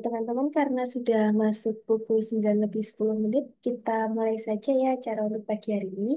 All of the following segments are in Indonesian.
teman-teman, karena sudah masuk pukul 9 lebih 10 menit, kita mulai saja ya acara untuk pagi hari ini.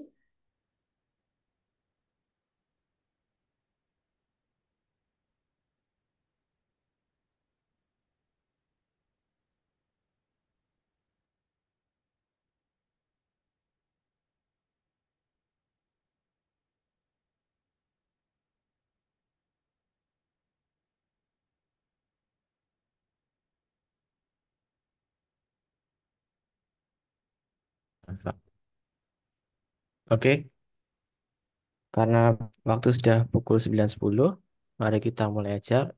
Oke, karena waktu sudah pukul 9.10, mari kita mulai aja.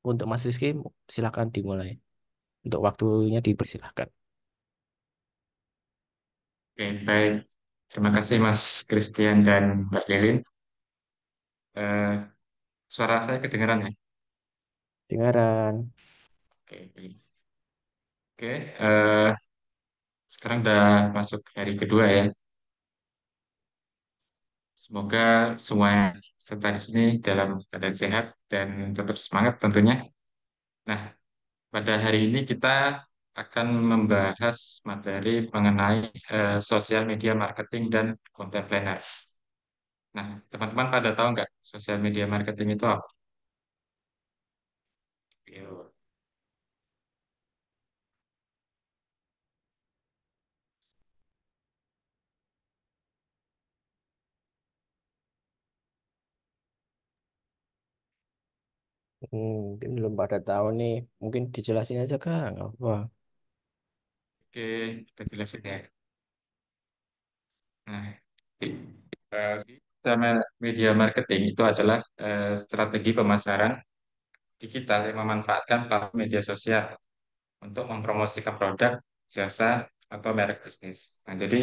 Untuk Mas Rizky, silakan dimulai. Untuk waktunya dipersilahkan. Oke, baik. Terima kasih Mas Christian dan Mbak Lilin. Eh, Suara saya kedengaran ya? Dengaran. Oke, baik. Oke, sekarang udah masuk hari kedua ya. Semoga semua serta di sini dalam keadaan sehat dan tetap semangat tentunya. Nah, pada hari ini kita akan membahas materi mengenai sosial media marketing dan content planner. Nah, teman-teman pada tahu nggak sosial media marketing itu apa? Yuk. Mungkin belum pada tahu nih. Mungkin dijelasin aja Kak. Nggak apa. Oke, kita jelasin ya. Nah, sama media marketing itu adalah strategi pemasaran digital yang memanfaatkan platform media sosial untuk mempromosikan produk, jasa, atau merek bisnis. Nah, jadi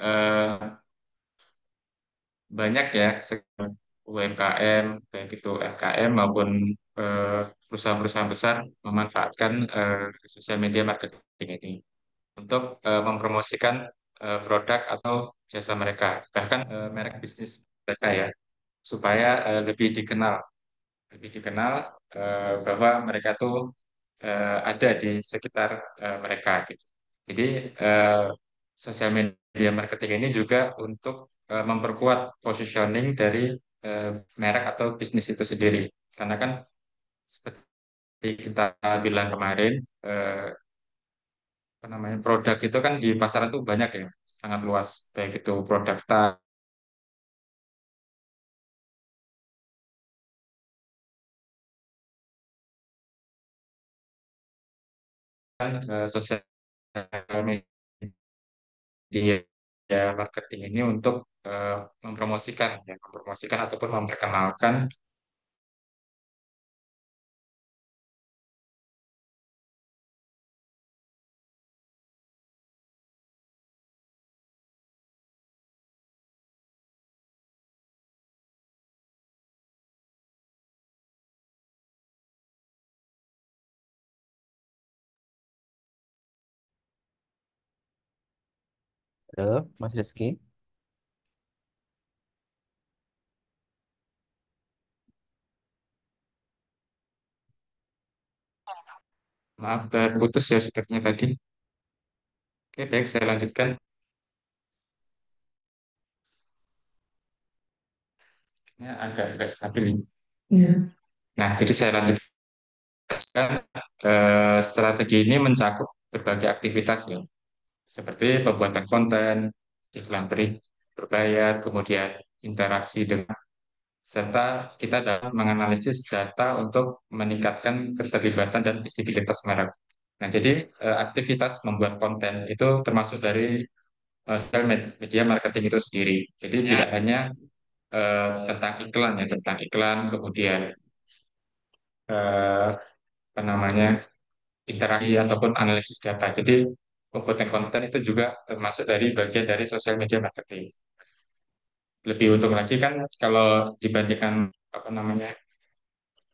eh, banyak ya UMKM, baik itu UMKM maupun eh, perusahaan-perusahaan besar memanfaatkan sosial media marketing ini untuk mempromosikan produk atau jasa mereka, bahkan merek bisnis mereka ya, supaya lebih dikenal bahwa mereka tuh ada di sekitar mereka gitu. Jadi eh, sosial media marketing ini juga untuk memperkuat positioning dari eh, merek atau bisnis itu sendiri. Karena kan seperti kita bilang kemarin, apa namanya produk itu kan di pasaran tuh banyak ya, sangat luas. Baik itu produk tas, sosial media marketing ini untuk mempromosikan, ya, mempromosikan ataupun memperkenalkan Halo, Mas Rizky. maaf terputus ya sepertinya tadi. Oke, baik saya lanjutkan. Ya, agak stabil ini. Iya. Nah, jadi saya lanjutkan. Strategi ini mencakup berbagai aktivitas ya, seperti pembuatan konten, iklan berbayar, kemudian interaksi dengan, serta kita dapat menganalisis data untuk meningkatkan keterlibatan dan visibilitas merek. Nah, jadi aktivitas membuat konten itu termasuk dari sosial media marketing itu sendiri. Jadi tidak hanya tentang iklan ya, tentang iklan, kemudian eh, apa namanya interaksi ataupun analisis data. Jadi pembuatan konten itu juga termasuk dari bagian dari sosial media marketing. Lebih untung lagi kan kalau dibandingkan apa namanya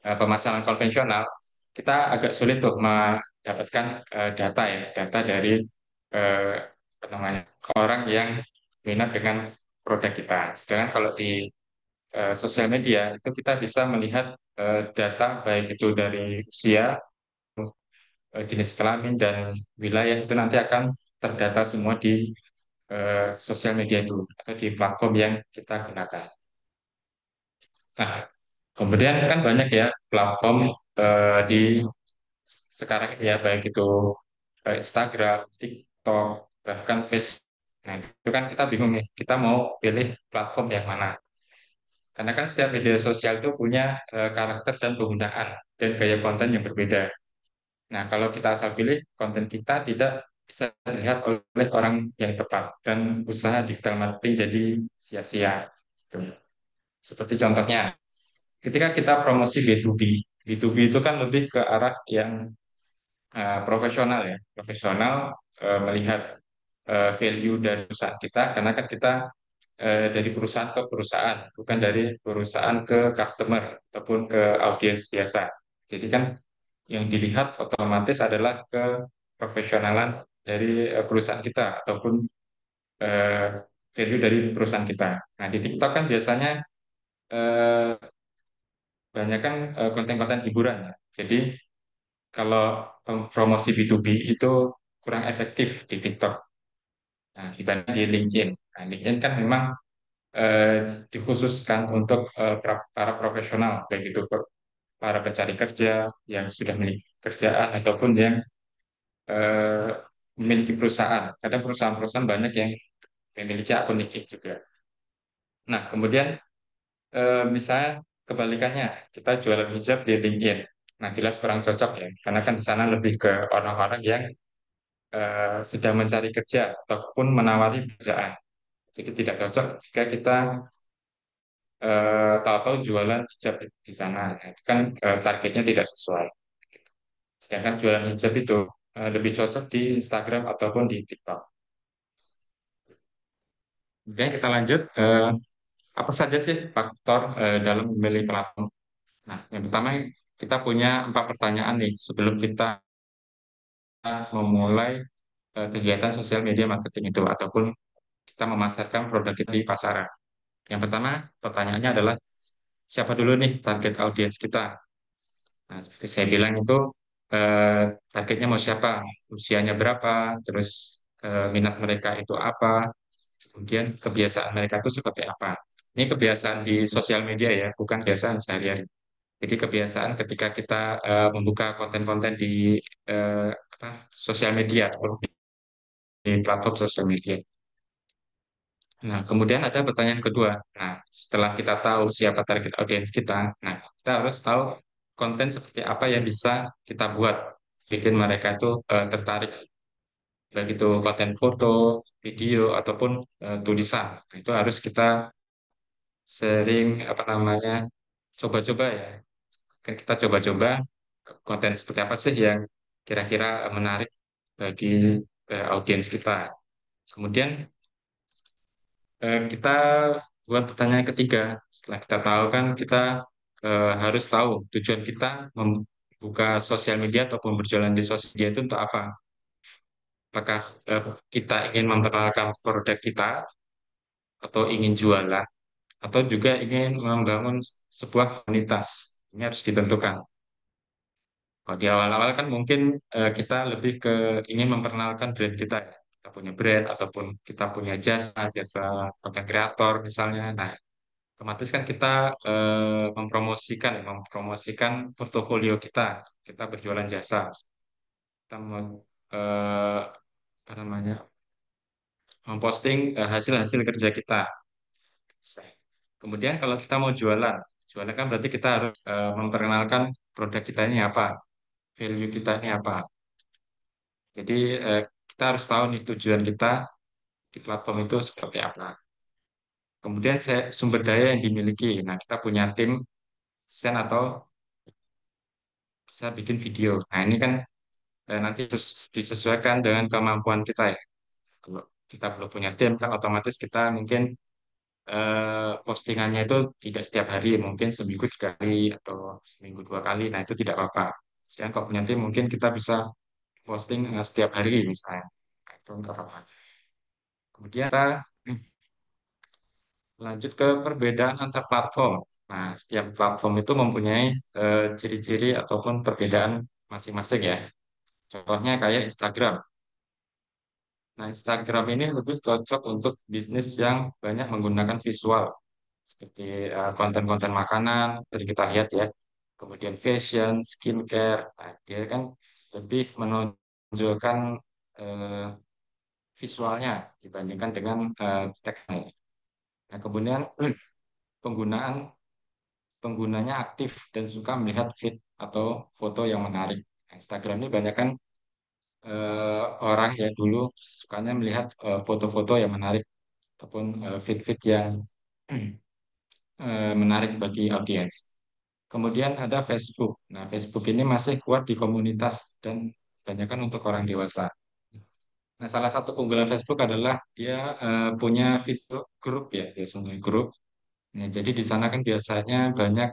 pemasaran konvensional, kita agak sulit tuh mendapatkan data ya, data dari eh, apa namanya orang yang minat dengan produk kita. Sedangkan kalau di sosial media itu kita bisa melihat data baik itu dari usia, jenis kelamin dan wilayah itu nanti akan terdata semua di sosial media itu atau di platform yang kita gunakan. Nah, kemudian kan banyak ya platform di sekarang ini ya, baik itu Instagram, TikTok, bahkan Facebook. Nah, itu kan kita bingung nih, kita mau pilih platform yang mana. Karena kan setiap media sosial itu punya karakter dan penggunaan dan gaya konten yang berbeda. Nah, kalau kita asal pilih, konten kita tidak bisa dilihat oleh orang yang tepat dan usaha digital marketing jadi sia-sia. Gitu. Seperti contohnya, ketika kita promosi B2B, B2B itu kan lebih ke arah yang profesional ya, profesional melihat value dari perusahaan kita, karena kan kita dari perusahaan ke perusahaan, bukan dari perusahaan ke customer ataupun ke audiens biasa. Jadi kan yang dilihat otomatis adalah keprofesionalan dari perusahaan kita ataupun eh, value dari perusahaan kita. Nah, di TikTok kan biasanya eh, banyak kan konten-konten hiburan ya. Jadi kalau promosi B2B itu kurang efektif di TikTok. Nah, dibanding di LinkedIn. Nah, LinkedIn kan memang eh, dikhususkan untuk para profesional, baik itu para pencari kerja yang sudah memiliki kerjaan ataupun yang eh, memiliki perusahaan. Kadang perusahaan-perusahaan banyak yang memiliki akun LinkedIn juga. Nah, kemudian misalnya kebalikannya, kita jualan hijab di LinkedIn. Nah, jelas kurang cocok ya, karena kan di sana lebih ke orang-orang yang sedang mencari kerja ataupun menawari pekerjaan. Jadi tidak cocok jika kita tahu-tahu jualan hijab di sana. Nah, itu kan targetnya tidak sesuai. Sedangkan jualan hijab itu lebih cocok di Instagram ataupun di TikTok. Oke, kita lanjut. Apa saja sih faktor dalam memilih platform? Nah, yang pertama kita punya 4 pertanyaan nih sebelum kita memulai kegiatan sosial media marketing itu ataupun kita memasarkan produk kita di pasaran. Yang pertama, pertanyaannya adalah siapa dulu nih target audiens kita? Nah, seperti saya bilang itu eh, targetnya mau siapa? Usianya berapa? Terus minat mereka itu apa? Kemudian kebiasaan mereka itu seperti apa? Ini kebiasaan di sosial media ya, bukan kebiasaan sehari-hari. Jadi kebiasaan ketika kita membuka konten-konten di sosial media atau di platform sosial media. Nah, kemudian ada pertanyaan kedua. Nah, setelah kita tahu siapa target audiens kita, nah kita harus tahu konten seperti apa yang bisa kita buat bikin mereka itu tertarik, baik itu konten foto, video ataupun tulisan. Nah, itu harus kita sering apa namanya coba-coba ya. Kan kita coba-coba konten seperti apa sih yang kira-kira menarik bagi audiens kita. Kemudian kita buat pertanyaan ketiga. Setelah kita tahu kan kita harus tahu tujuan kita membuka sosial media ataupun berjualan di sosial media itu untuk apa? Apakah kita ingin memperkenalkan produk kita atau ingin jualan atau juga ingin membangun sebuah komunitas? Ini harus ditentukan. Kalau di awal-awal kan mungkin kita lebih ke ingin memperkenalkan brand kita ya. Kita punya brand ataupun kita punya jasa, jasa content creator misalnya. Nah, otomatis kan kita mempromosikan portofolio kita. Kita berjualan jasa. Kita eh, apa namanya, memposting hasil-hasil kerja kita. Kemudian kalau kita mau jualan, jualan kan berarti kita harus memperkenalkan produk kita ini apa, value kita ini apa. Jadi kita harus tahu nih tujuan kita di platform itu seperti apa. Kemudian sumber daya yang dimiliki. Nah, kita punya tim desain atau bisa bikin video. Nah, ini kan nanti disesuaikan dengan kemampuan kita ya. Kalau kita belum punya tim kan otomatis kita mungkin postingannya itu tidak setiap hari, mungkin seminggu 3 kali atau seminggu 2 kali. Nah, itu tidak apa-apa. Sedangkan kalau punya tim mungkin kita bisa posting setiap hari misalnya. Nah, itu nggak apa-apa. Kemudian kita lanjut ke perbedaan antar platform. Nah, setiap platform itu mempunyai ciri-ciri ataupun perbedaan masing-masing ya. Contohnya kayak Instagram. Nah, Instagram ini lebih cocok untuk bisnis yang banyak menggunakan visual, seperti konten-konten makanan, tadi kita lihat ya. Kemudian fashion, skincare. Nah, dia kan lebih menonjolkan eh, visualnya dibandingkan dengan teksnya. Nah, kemudian penggunaan penggunanya aktif dan suka melihat feed atau foto yang menarik. Nah, Instagram ini banyak kan orang ya dulu sukanya melihat foto-foto yang menarik ataupun feed-feed yang menarik bagi audiens. Kemudian ada Facebook. Nah, Facebook ini masih kuat di komunitas dan banyak kan untuk orang dewasa. Nah, salah satu keunggulan Facebook adalah dia punya fitur grup ya, biasanya grup. Nah, jadi di sana kan biasanya banyak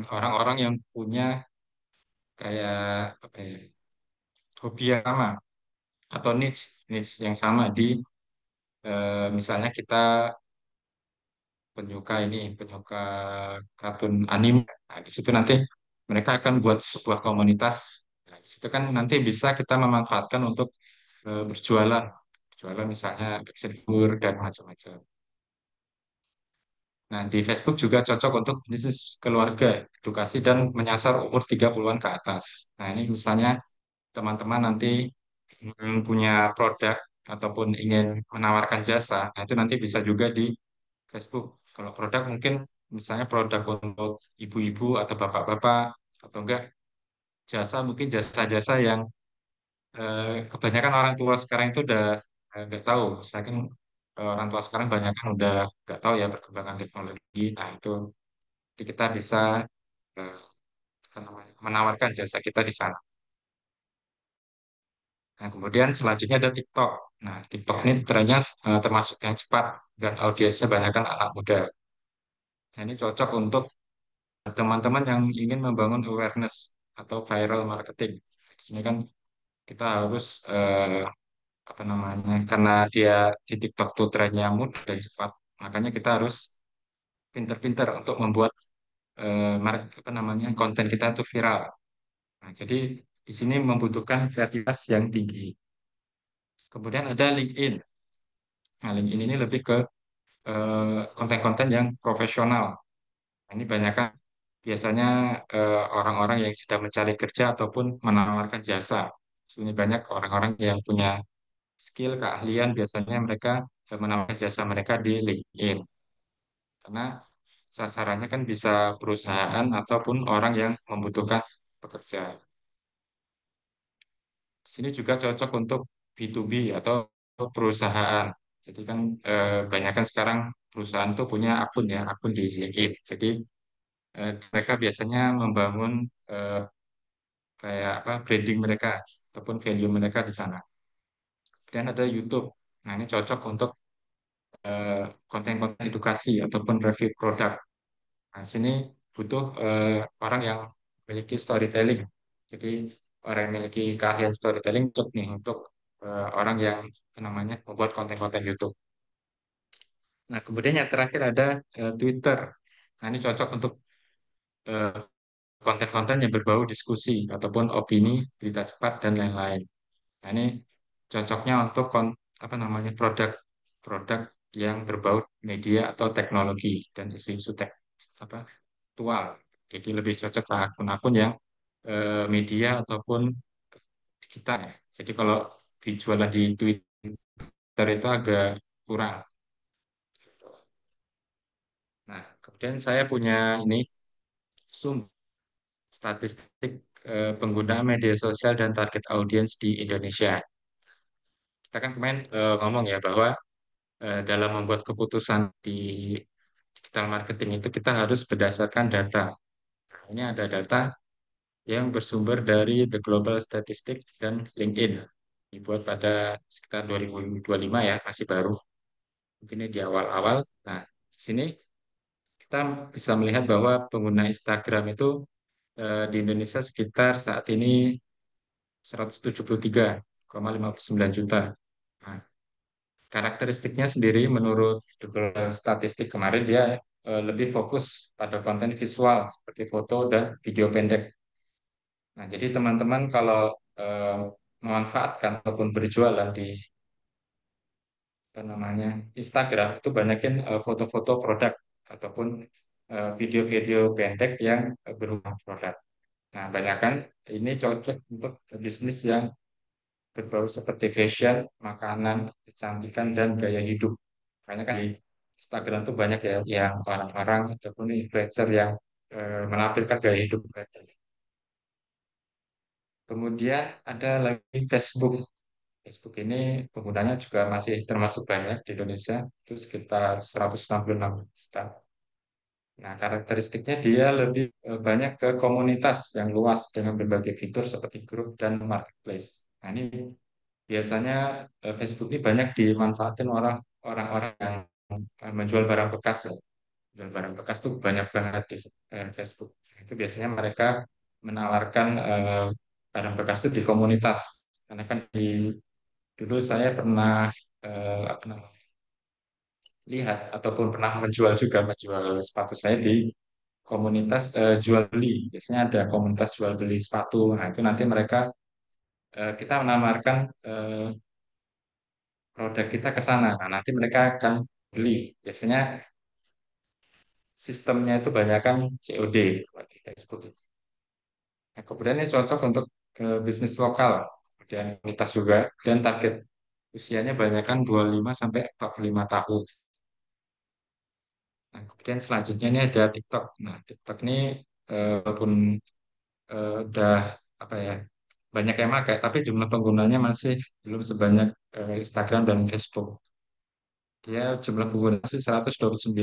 orang-orang yang punya kayak apa ya, hobi yang sama atau niche niche yang sama di misalnya kita penyuka kartun anime. Nah, di situ nanti mereka akan buat sebuah komunitas. Nah, di situ kan nanti bisa kita memanfaatkan untuk berjualan, jualan misalnya action figure dan macam-macam. Nah, di Facebook juga cocok untuk bisnis keluarga, edukasi dan menyasar umur 30-an ke atas. Nah, ini misalnya teman-teman nanti punya produk ataupun ingin menawarkan jasa, nah itu nanti bisa juga di Facebook. Kalau produk mungkin misalnya produk untuk ibu-ibu atau bapak-bapak atau enggak jasa mungkin jasa-jasa yang kebanyakan orang tua sekarang itu udah nggak tahu. Saya kan orang tua sekarang banyak kan udah nggak tahu ya perkembangan teknologi. Nah itu jadi kita bisa eh, apa namanya, menawarkan jasa kita di sana. Nah, kemudian selanjutnya ada TikTok. Nah, TikTok ini trennya termasuk yang cepat dan audiensnya banyak kan anak muda. Nah, ini cocok untuk teman-teman yang ingin membangun awareness atau viral marketing. Di sini kan kita harus apa namanya? Karena dia di TikTok tuh trennya mudah dan cepat, makanya kita harus pinter-pinter untuk membuat apa namanya? Konten kita itu viral. Nah, jadi di sini membutuhkan kreativitas yang tinggi. Kemudian ada LinkedIn. Nah, LinkedIn ini lebih ke konten-konten yang profesional. Nah, ini banyak kan biasanya orang-orang yang sedang mencari kerja ataupun menawarkan jasa. Ini banyak orang-orang yang punya skill, keahlian, biasanya mereka menawarkan jasa mereka di LinkedIn. Karena sasarannya kan bisa perusahaan ataupun orang yang membutuhkan pekerja. Di sini juga cocok untuk B2B atau perusahaan. Jadi kan banyak kan sekarang perusahaan tuh punya akun ya, akun di LinkedIn. Jadi mereka biasanya membangun eh, kayak apa branding mereka ataupun value mereka di sana. Dan ada YouTube. Nah, ini cocok untuk eh, konten-konten edukasi ataupun review produk. Nah, sini butuh orang yang memiliki storytelling. Jadi orang yang memiliki keahlian storytelling cocok nih untuk orang yang apa namanya membuat konten-konten YouTube. Nah, kemudian yang terakhir ada Twitter. Nah, ini cocok untuk eh, konten-konten yang berbau diskusi ataupun opini, berita cepat dan lain-lain. Nah, ini cocoknya untuk apa namanya produk-produk yang berbau media atau teknologi dan isu-isu apa aktual. Jadi lebih cocok ke akun-akun yang media ataupun digital ya. Jadi kalau dijualan di Twitter itu agak kurang. Nah, kemudian saya punya ini sum statistik penggunaan media sosial dan target audiens di Indonesia. Kita kan kemarin ngomong ya bahwa dalam membuat keputusan di digital marketing itu kita harus berdasarkan data. Nah, ini ada data yang bersumber dari The Global Statistics dan LinkedIn. Dibuat pada sekitar 2025 ya, masih baru. Mungkin ini di awal-awal. Nah, di sini kita bisa melihat bahwa pengguna Instagram itu di Indonesia sekitar saat ini 173,59 juta. Nah, karakteristiknya sendiri menurut statistik kemarin dia lebih fokus pada konten visual seperti foto dan video pendek. Nah, jadi teman-teman kalau eh, memanfaatkan ataupun berjualan di apa namanya Instagram itu banyakin foto-foto produk ataupun video-video pendek yang berupa produk. Nah, banyak kan ini cocok untuk bisnis yang berbau seperti fashion, makanan, kecantikan, dan gaya hidup. Makanya kan di Instagram tuh banyak ya yang orang-orang ataupun influencer yang menampilkan gaya hidup mereka. Kemudian ada lagi Facebook. Facebook ini penggunanya juga masih termasuk banyak di Indonesia, itu sekitar 166 juta. Nah, karakteristiknya dia lebih banyak ke komunitas yang luas dengan berbagai fitur seperti grup dan marketplace. Nah, ini biasanya Facebook ini banyak dimanfaatin orang-orang yang menjual barang bekas ya. Jual barang bekas tuh banyak banget di Facebook. Itu biasanya mereka menawarkan barang bekas itu di komunitas. Karena kan dulu saya pernah apa namanya, lihat ataupun pernah menjual sepatu saya di komunitas jual beli. Biasanya ada komunitas jual beli sepatu. Nah, itu nanti mereka kita menawarkan produk kita ke sana. Nah, nanti mereka akan beli. Biasanya sistemnya itu banyak kan COD di Facebook. Nah, kemudian ini cocok untuk bisnis lokal. Kemudian komunitas juga dan target usianya banyak kan 25 sampai 45 tahun. Nah, kemudian selanjutnya ini ada TikTok. Nah, TikTok ini walaupun udah apa ya banyak yang pakai, tapi jumlah penggunanya masih belum sebanyak Instagram dan Facebook. Dia jumlah pengguna masih 129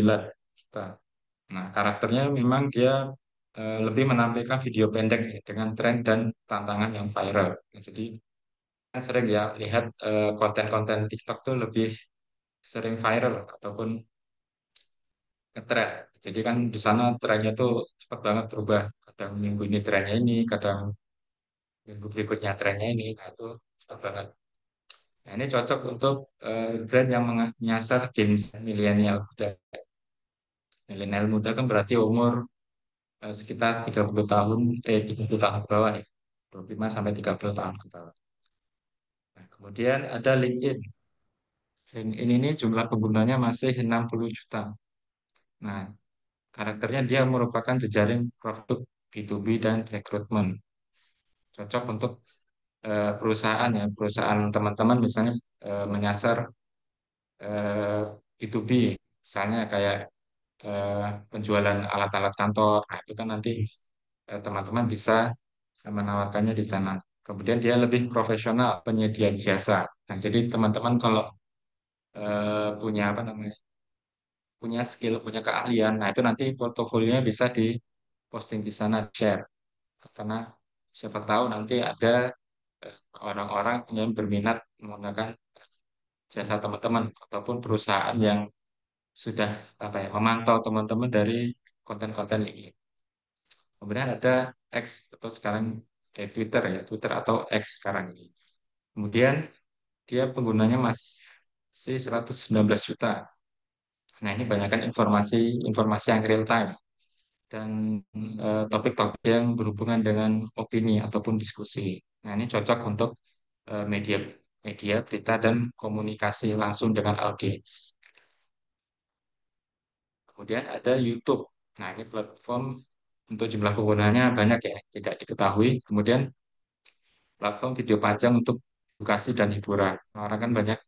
juta. Nah, karakternya memang dia lebih menampilkan video pendek ya, dengan tren dan tantangan yang viral. Nah, jadi saya sering ya lihat konten-konten TikTok tuh lebih sering viral ataupun ngetren. Jadi kan di sana trennya tuh cepat banget berubah. Kadang minggu ini trennya ini, kadang minggu berikutnya trennya ini. Nah, itu cepat banget. Nah, ini cocok untuk brand yang menyasar Gen Z milenial muda. Milenial muda kan berarti umur sekitar 30 tahun, 30 tahun ke bawah ya. 25 sampai 30 tahun ke bawah. Nah, kemudian ada LinkedIn. LinkedIn ini jumlah penggunanya masih 60 juta. Nah, karakternya dia merupakan jejaring produk B2B dan rekrutmen. Cocok untuk perusahaan ya, perusahaan teman-teman misalnya menyasar B2B, misalnya kayak eh, penjualan alat-alat kantor. Nah, itu kan nanti teman-teman bisa menawarkannya di sana. Kemudian dia lebih profesional, penyedia jasa. Nah, jadi teman-teman kalau punya apa namanya, punya skill, punya keahlian, nah itu nanti portofolionya bisa diposting di sana, share. Karena siapa tahu nanti ada orang-orang yang berminat menggunakan jasa teman-teman ataupun perusahaan yang sudah apa ya memantau teman-teman dari konten-konten ini. Kemudian ada X atau sekarang Twitter ya, Twitter atau X sekarang ini. Kemudian dia penggunanya masih 119 juta. Nah, ini banyakkan informasi yang real time dan topik-topik yang berhubungan dengan opini ataupun diskusi. Nah, ini cocok untuk media media berita dan komunikasi langsung dengan audiens. Kemudian ada YouTube. Nah, ini platform untuk jumlah penggunanya banyak ya, tidak diketahui. Kemudian platform video panjang untuk edukasi dan hiburan. Nah, orang kan banyak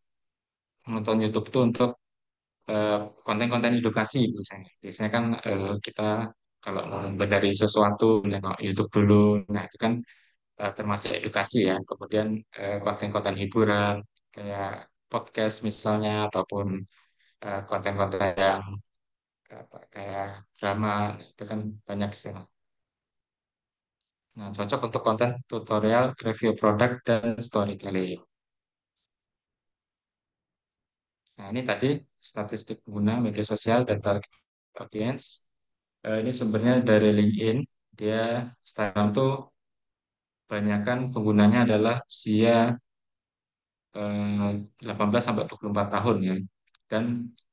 menonton YouTube itu untuk eh, konten-konten edukasi biasanya. Biasanya kan kita kalau mau dari sesuatu nengok YouTube dulu. Nah, itu kan termasuk edukasi ya. Kemudian konten-konten hiburan kayak podcast misalnya ataupun konten-konten yang kayak drama itu kan banyak sih. Nah, cocok untuk konten tutorial, review produk, dan storytelling. Nah, ini tadi statistik pengguna media sosial dan target audience. Ini sumbernya dari LinkedIn. Dia Instagram tuh banyakkan penggunanya adalah usia 18 sampai 24 tahun ya. Dan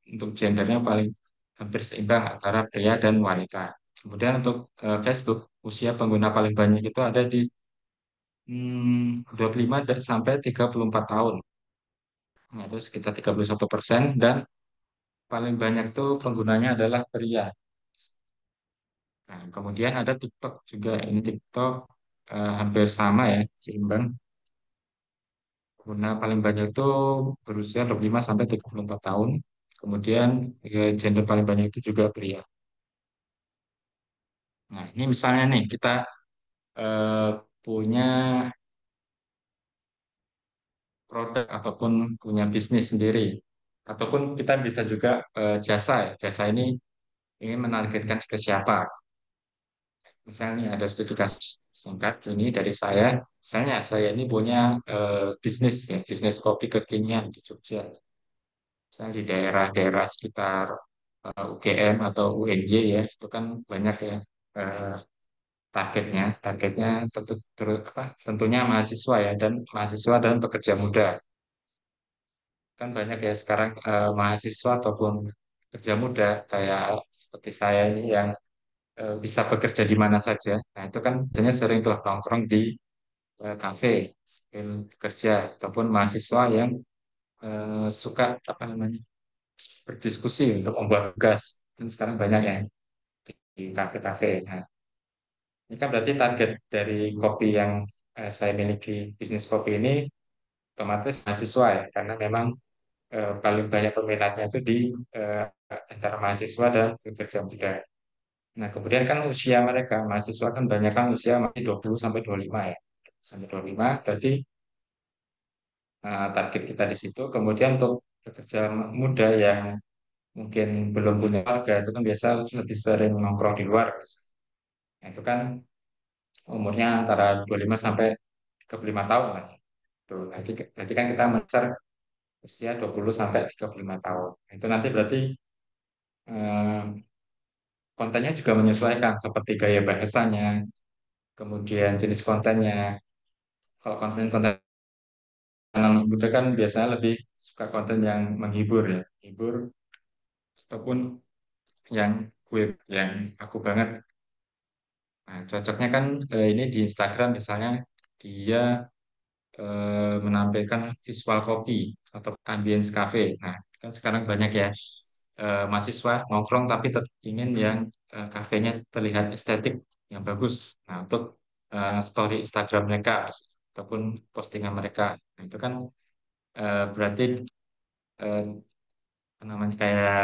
untuk gendernya paling hampir seimbang antara pria dan wanita. Kemudian untuk Facebook, usia pengguna paling banyak itu ada di 25 sampai 34 tahun. Nah, itu sekitar 31%, dan paling banyak tuh penggunanya adalah pria. Nah, kemudian ada TikTok juga. Ini TikTok hampir sama ya, seimbang. Pengguna paling banyak itu berusia 25 sampai 34 tahun. Kemudian ya, gender paling banyak itu juga pria. Nah, ini misalnya nih kita eh, punya produk ataupun punya bisnis sendiri. Ataupun kita bisa juga jasa ya. Jasa ini ingin menargetkan ke siapa. Misalnya ada studi kasus singkat ini dari saya. Misalnya saya ini punya bisnis ya, bisnis kopi kekinian di Jogja. Misalnya di daerah-daerah sekitar UGM atau UNY ya, itu kan banyak ya eh, targetnya. Targetnya tentunya mahasiswa ya, dan mahasiswa dan pekerja muda. Kan banyak ya sekarang mahasiswa ataupun pekerja muda kayak seperti saya ini yang bisa bekerja di mana saja. Nah, itu kan biasanya sering tuh nongkrong di kafe, sambil bekerja, ataupun mahasiswa yang suka apa namanya berdiskusi untuk membuat tugas. Dan sekarang banyak ya di kafe-kafe. Nah, ini kan berarti target dari kopi yang saya miliki, bisnis kopi ini otomatis mahasiswa ya, karena memang paling banyak peminatnya itu di eh, antara mahasiswa dan pekerja muda. Nah, kemudian kan usia mereka, mahasiswa kan banyak kan usia masih 20 sampai 25 ya. Sampai 25 berarti target kita di situ. Kemudian untuk pekerja muda yang mungkin belum punya keluarga itu kan biasa lebih sering nongkrong di luar. Nah, itu kan umurnya antara 25 sampai 35 tahun lah. Tuh, nanti berarti kan kita mengejar usia 20 sampai 35 tahun. Nah, itu nanti berarti eh, kontennya juga menyesuaikan seperti gaya bahasanya, kemudian jenis kontennya. Kalau konten-konten anak muda kan biasanya lebih suka konten yang menghibur ya, hibur ataupun yang gue yang aku banget. Nah, cocoknya kan ini di Instagram misalnya dia menampilkan visual kopi atau ambience cafe. Nah, kan sekarang banyak ya mahasiswa nongkrong tapi tetap ingin yang kafenya terlihat estetik yang bagus. Nah, untuk story Instagram mereka ataupun postingan mereka. Nah, itu kan berarti eh, apa namanya kayak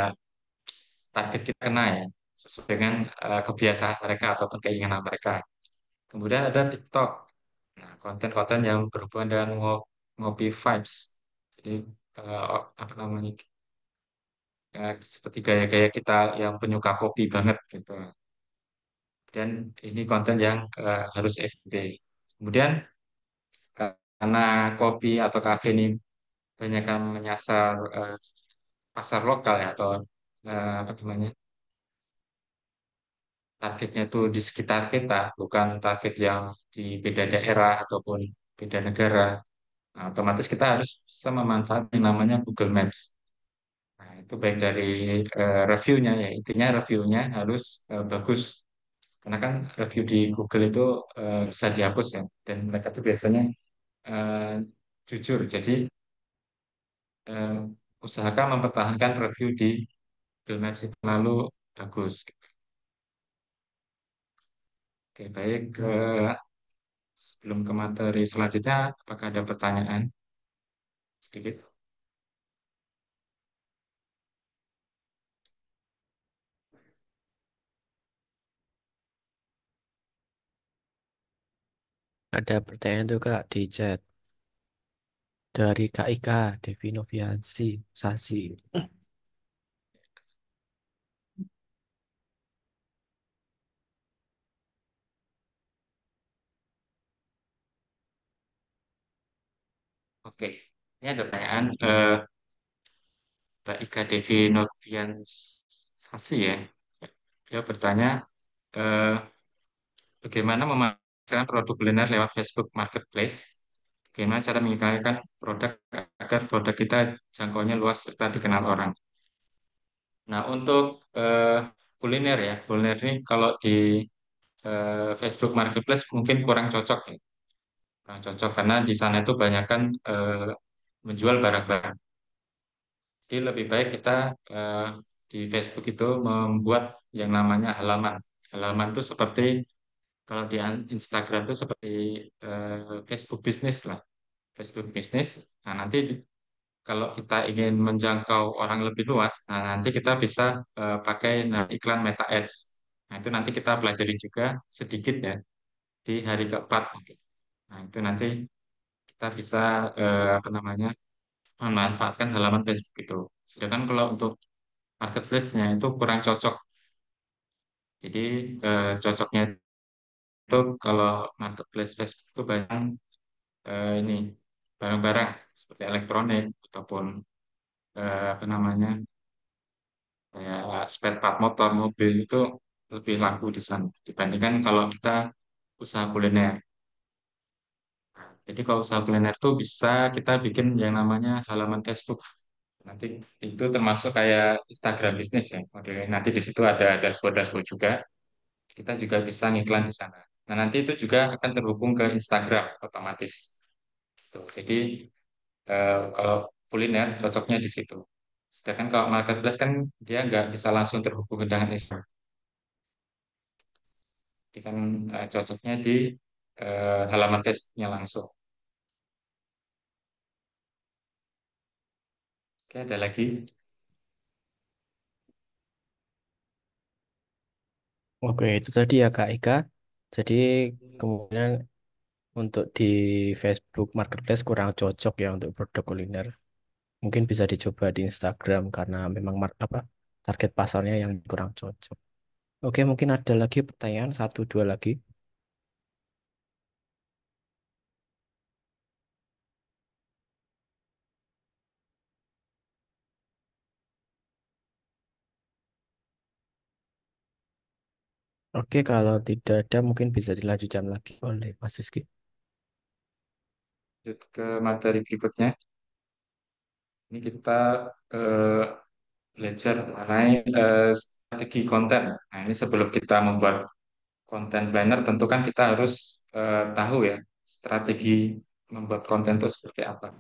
target kita kena ya sesuai dengan kebiasaan mereka ataupun keinginan mereka. Kemudian ada TikTok. Nah, konten-konten yang berhubungan dengan ngopi vibes. Jadi apa namanya seperti gaya-gaya kita yang penyuka kopi banget gitu. Dan ini konten yang harus FB. Kemudian karena kopi atau kafe ini banyak yang menyasar pasar lokal ya atau apa namanya targetnya itu di sekitar kita, bukan target yang di beda daerah ataupun beda negara. Nah, otomatis kita harus bisa memanfaatkan yang namanya Google Maps. Nah, itu baik dari reviewnya ya, intinya reviewnya harus bagus. Karena kan review di Google itu bisa dihapus ya, dan mereka tuh biasanya eh, jujur. Jadi eh, usahakan mempertahankan review di Google Maps itu selalu bagus. Oke, baik. Sebelum ke materi selanjutnya, apakah ada pertanyaan sedikit? Ada pertanyaan tuh Kak di chat dari Kak Ika, Devi Noviansi, Sasi. Oke, ini ada pertanyaan Mbak Ika Devi Noviansasi ya. Dia bertanya, eh, bagaimana memasarkan produk kuliner lewat Facebook Marketplace? Bagaimana cara mengikrarkan produk agar produk kita jangkauannya luas serta dikenal orang? Nah, untuk kuliner ya, kuliner ini kalau di Facebook Marketplace mungkin kurang cocok ya. kurang cocok karena di sana itu banyak kan menjual barang-barang. Jadi lebih baik kita eh, di Facebook itu membuat yang namanya halaman. Halaman itu seperti kalau di Instagram itu seperti Facebook bisnis lah. Facebook bisnis. Nah, nanti kalau kita ingin menjangkau orang lebih luas, nah nanti kita bisa pakai iklan Meta Ads. Nah, itu nanti kita pelajari juga sedikit ya di hari keempat. Nah, itu nanti kita bisa apa namanya memanfaatkan halaman Facebook itu. Sedangkan kalau untuk marketplace-nya itu kurang cocok. Jadi cocoknya itu kalau marketplace Facebook itu banyak ini barang-barang seperti elektronik ataupun apa namanya kayak spare part motor, mobil itu lebih laku di sana dibandingkan kalau kita usaha kuliner. Jadi kalau usaha kuliner tuh bisa kita bikin yang namanya halaman Facebook. Nanti itu termasuk kayak Instagram bisnis ya modelnya. Nanti di situ ada dashboard-dashboard juga. Kita juga bisa ngiklan di sana. Nah, nanti itu juga akan terhubung ke Instagram otomatis. Tuh. Jadi kalau kuliner cocoknya di situ. Sedangkan kalau marketplace kan dia nggak bisa langsung terhubung dengan Instagram. Jadi kan cocoknya di halaman Facebooknya langsung. Oke, ada lagi. Oke, itu tadi ya Kak Ika. Jadi kemungkinan untuk di Facebook Marketplace kurang cocok ya untuk produk kuliner. Mungkin bisa dicoba di Instagram karena memang apa target pasarnya yang kurang cocok. Oke, mungkin ada lagi pertanyaan satu dua lagi. Oke, kalau tidak ada mungkin bisa dilanjutkan lagi oleh Mas Rizky. Lanjut ke materi berikutnya. Ini kita eh, belajar mengenai strategi konten. Nah, ini sebelum kita membuat konten planner, tentu kan kita harus tahu ya strategi membuat konten itu seperti apa.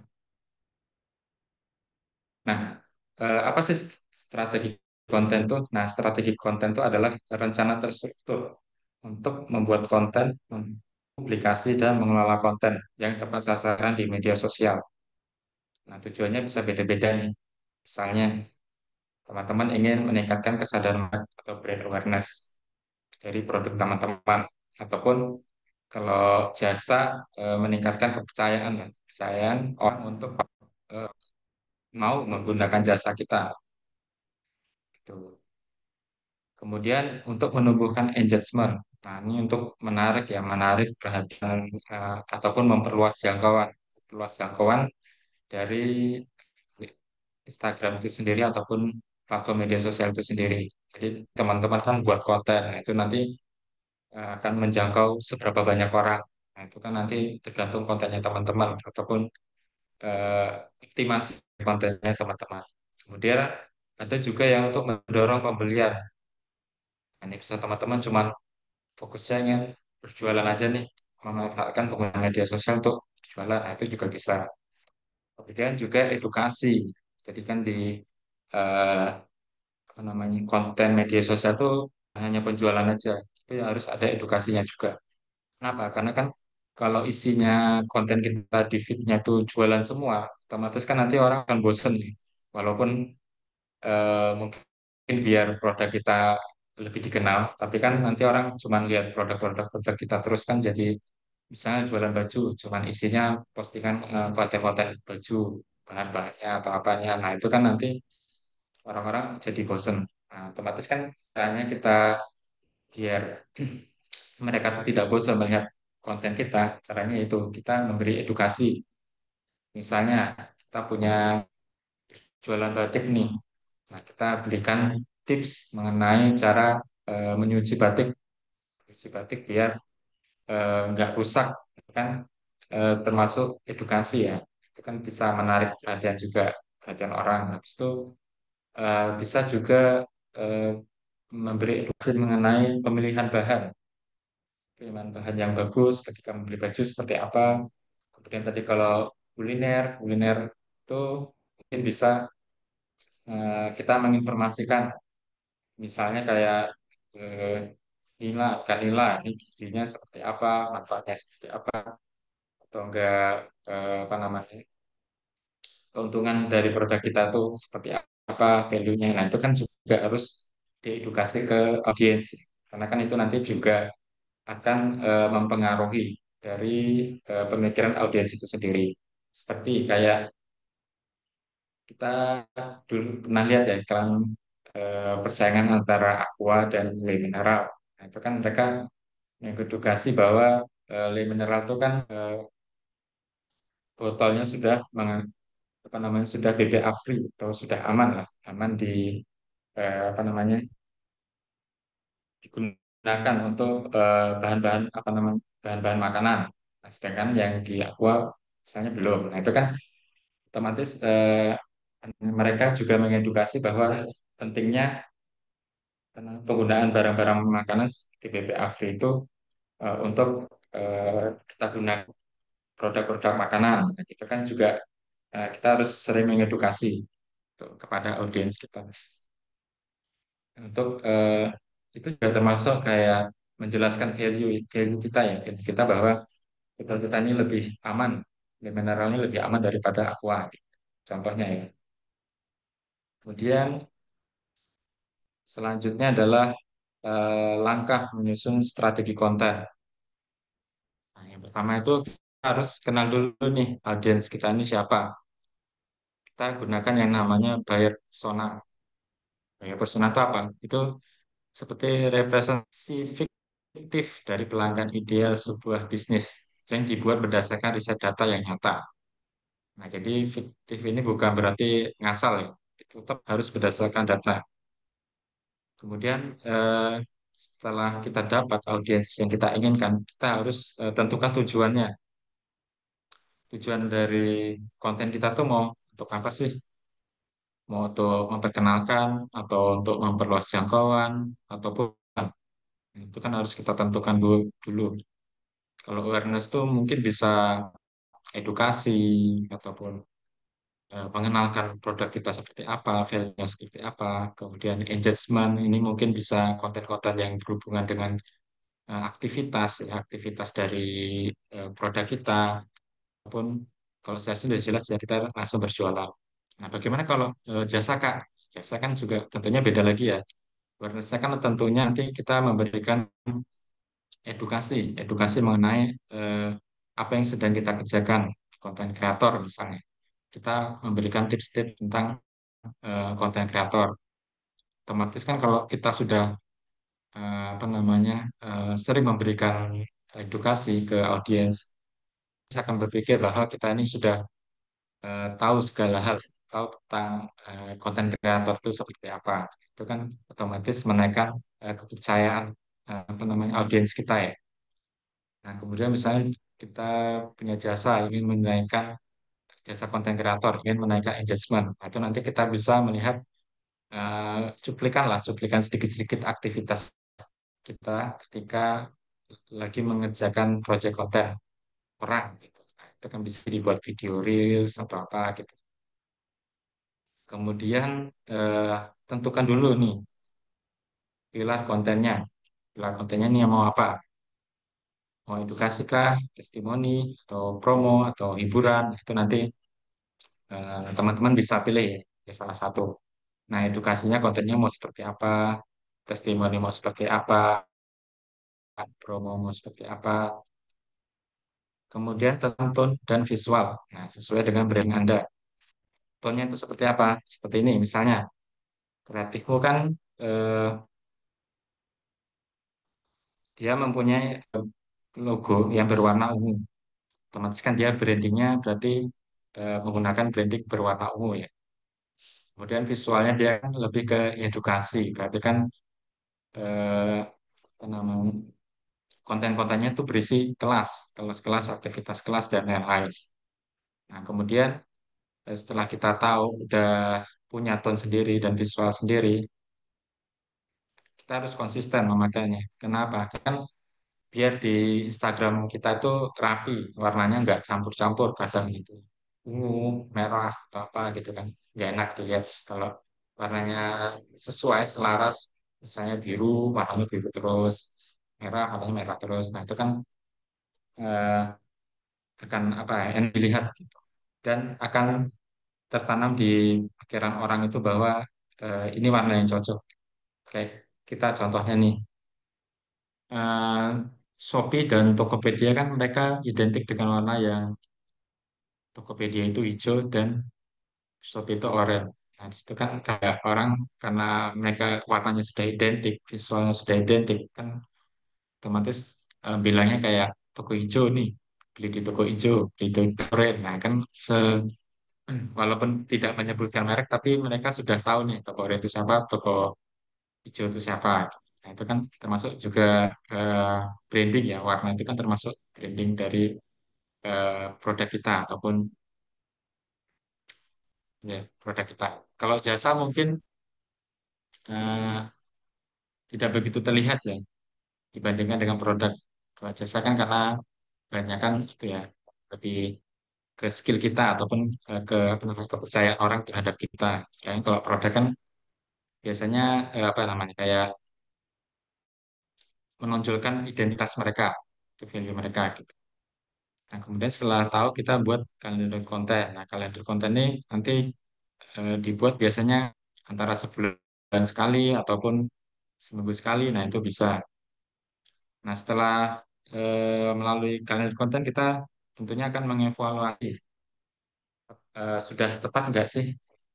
Nah, apa sih strategi konten itu? Nah, strategi konten itu adalah rencana terstruktur untuk membuat konten, publikasi, dan mengelola konten yang tepat sasaran di media sosial. Nah, tujuannya bisa beda-beda nih. Misalnya, teman-teman ingin meningkatkan kesadaran atau brand awareness dari produk teman-teman, ataupun kalau jasa meningkatkan kepercayaan, ya. Kepercayaan orang untuk eh, mau menggunakan jasa kita. Gitu. Kemudian untuk menumbuhkan engagement. Nah, ini untuk menarik perhatian ataupun memperluas jangkauan dari Instagram itu sendiri ataupun platform media sosial itu sendiri. Jadi teman-teman kan buat konten, nah, itu nanti akan menjangkau seberapa banyak orang. Nah, itu kan nanti tergantung kontennya teman-teman ataupun eh, optimasi kontennya teman-teman. Kemudian ada juga yang untuk mendorong pembelian. Nah, ini bisa teman-teman cuma fokusnya ingin berjualan aja nih, memanfaatkan penggunaan media sosial untuk jualan, nah, itu juga bisa. Kemudian juga edukasi. Jadi kan di eh, apa namanya konten media sosial itu hanya penjualan aja, tapi harus ada edukasinya juga. Kenapa? Karena kan kalau isinya konten kita di feed-nya itu jualan semua, otomatis kan nanti orang akan bosen nih. Walaupun mungkin biar produk kita lebih dikenal, tapi kan nanti orang cuma lihat produk-produk kita terus kan jadi misalnya jualan baju, cuman isinya postingan konten-konten baju, bahan-bahannya atau apanya. Nah, itu kan nanti orang-orang jadi bosen. Nah, otomatis kan caranya kita biar mereka tuh tidak bosan melihat konten kita, caranya itu kita memberi edukasi. Misalnya kita punya jualan batik nih. Nah, kita berikan tips mengenai cara menyuci batik, biar nggak rusak, kan termasuk edukasi ya. Itu kan bisa menarik perhatian juga, perhatian orang. Habis itu bisa juga eh, memberi edukasi mengenai pemilihan bahan. pilihan bahan yang bagus ketika membeli baju seperti apa. Kemudian tadi kalau kuliner itu mungkin bisa kita menginformasikan, misalnya kayak eh, nila, ikan nila, ini gizinya seperti apa, manfaatnya seperti apa, atau enggak apa namanya, keuntungan dari produk kita tuh seperti apa, value-nya. Nah, itu kan juga harus diedukasi ke audiens, karena kan itu nanti juga akan mempengaruhi dari pemikiran audiens itu sendiri. Seperti kayak kita dulu pernah lihat ya iklan persaingan antara Aqua dan Le Mineral. Nah, itu kan mereka mengedukasi bahwa Le Mineral itu kan botolnya sudah apa namanya, sudah BPA free atau sudah aman lah, aman di apa namanya, digunakan untuk bahan-bahan apa namanya, bahan-bahan makanan. Nah, sedangkan yang di Aqua misalnya belum. Nah, itu kan otomatis mereka juga mengedukasi bahwa pentingnya penggunaan barang-barang makanan di BPA free itu untuk kita gunakan produk-produk makanan. Nah, itu kan juga kita harus sering mengedukasi tuh, kepada audiens kita. Untuk itu juga termasuk kayak menjelaskan value value kita ya, value kita bahwa produk kita ini lebih aman, mineralnya lebih aman daripada aqua. Gitu. Contohnya ya. Kemudian selanjutnya adalah langkah menyusun strategi konten. Nah, yang pertama itu kita harus kenal dulu nih audiens kita ini siapa. Kita gunakan yang namanya buyer persona. Buyer persona itu apa? Itu seperti representasi fiktif dari pelanggan ideal sebuah bisnis yang dibuat berdasarkan riset data yang nyata. Nah, jadi fiktif ini bukan berarti ngasal ya. Itu tetap harus berdasarkan data. Kemudian setelah kita dapat audiens yang kita inginkan, kita harus tentukan tujuannya. Tujuan dari konten kita tuh mau untuk apa sih? Mau untuk memperkenalkan atau untuk memperluas jangkauan ataupun itu kan harus kita tentukan dulu. Kalau awareness tuh mungkin bisa edukasi ataupun mengenalkan produk kita seperti apa, value-nya seperti apa. Kemudian engagement ini mungkin bisa konten-konten yang berhubungan dengan aktivitas, ya, aktivitas dari produk kita. Ataupun kalau saya sudah jelas ya kita langsung berjualan. Nah, bagaimana kalau jasa Kak? Jasa kan juga tentunya beda lagi ya. Awareness-nya kan tentunya nanti kita memberikan edukasi, edukasi mengenai eh, apa yang sedang kita kerjakan, konten kreator misalnya. Kita memberikan tips-tips tentang konten kreator. Otomatis kan kalau kita sudah apa namanya sering memberikan edukasi ke audiens, saya akan berpikir bahwa kita ini sudah tahu segala hal, tahu tentang konten kreator itu seperti apa. Itu kan otomatis menaikkan kepercayaan apa namanya audiens kita ya. Nah, kemudian misalnya kita punya jasa ingin menaikkan jasa konten kreator, ingin menaikkan engagement. Nah, itu nanti kita bisa melihat cuplikan lah, cuplikan sedikit-sedikit aktivitas kita ketika lagi mengerjakan project konten orang gitu. Nah, itu kan bisa dibuat video reels atau apa gitu. Kemudian eh, tentukan dulu nih pilar kontennya. Pilar kontennya nih mau apa? Mau edukasi kah, testimoni, atau promo, atau hiburan? Itu nanti teman-teman bisa pilih ya salah satu. Nah, edukasinya kontennya mau seperti apa, testimoni mau seperti apa, promo mau seperti apa. Kemudian tentang tone dan visual. Nah, sesuai dengan brand Anda. Tone-nya itu seperti apa? Seperti ini, misalnya, kreatifmu kan eh, dia mempunyai logo yang berwarna ungu. Otomatis kan dia brandingnya berarti menggunakan branding berwarna ungu ya. Kemudian visualnya dia kan lebih ke edukasi. Berarti kan eh, apa namanya, konten-kontennya itu berisi kelas, kelas-kelas, aktivitas kelas, dan lain-lain. Nah, kemudian setelah kita tahu udah punya tone sendiri dan visual sendiri, kita harus konsisten memakainya. Kenapa? Kan biar di Instagram kita itu rapi, warnanya nggak campur-campur kadang gitu. Ungu, merah, atau apa gitu kan. Nggak enak dilihat kalau warnanya sesuai, selaras, misalnya biru, warnanya biru terus, merah, warnanya merah terus. Nah, itu kan eh, akan apa ya, yang dilihat gitu. Dan akan tertanam di pikiran orang itu bahwa ini warna yang cocok. Kayak kita contohnya nih, eh, Shopee dan Tokopedia kan mereka identik dengan warna yang Tokopedia itu hijau dan Shopee itu oranye. Nah, di situ kan kayak orang karena mereka warnanya sudah identik, visualnya sudah identik, kan otomatis bilangnya kayak toko hijau nih, beli di toko hijau, beli di toko oranye. Nah, kan walaupun tidak menyebutkan merek, tapi mereka sudah tahu nih toko oranye itu siapa, toko hijau itu siapa. Nah, itu kan termasuk juga eh, branding ya, warna itu kan termasuk branding dari produk kita ataupun ya produk kita. Kalau jasa mungkin eh, tidak begitu terlihat ya dibandingkan dengan produk. Kalau jasa kan karena banyak kan itu ya lebih ke skill kita ataupun ke apa namanya, kepercayaan orang terhadap kita. Kayak kalau produk kan biasanya apa namanya kayak menonjolkan identitas mereka, itu value mereka gitu. Nah, kemudian setelah tahu kita buat kalender konten. Nah, kalender konten ini nanti dibuat biasanya antara sebulan sekali ataupun seminggu sekali. Nah, itu bisa. Nah, setelah melalui kalender konten kita tentunya akan mengevaluasi sudah tepat nggak sih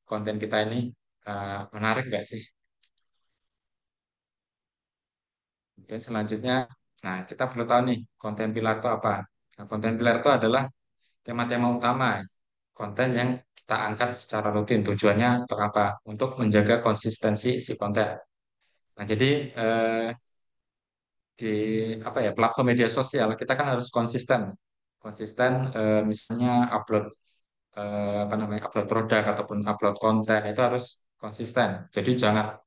konten kita ini, menarik nggak sih. Kemudian selanjutnya, nah kita perlu tahu nih konten pilar itu apa. Nah, konten pilar itu adalah tema-tema utama konten yang kita angkat secara rutin. Tujuannya untuk apa? Untuk menjaga konsistensi isi konten. Nah, jadi eh, di apa ya platform media sosial kita kan harus konsisten, konsisten misalnya upload apa namanya upload produk ataupun upload konten itu harus konsisten. Jadi jangan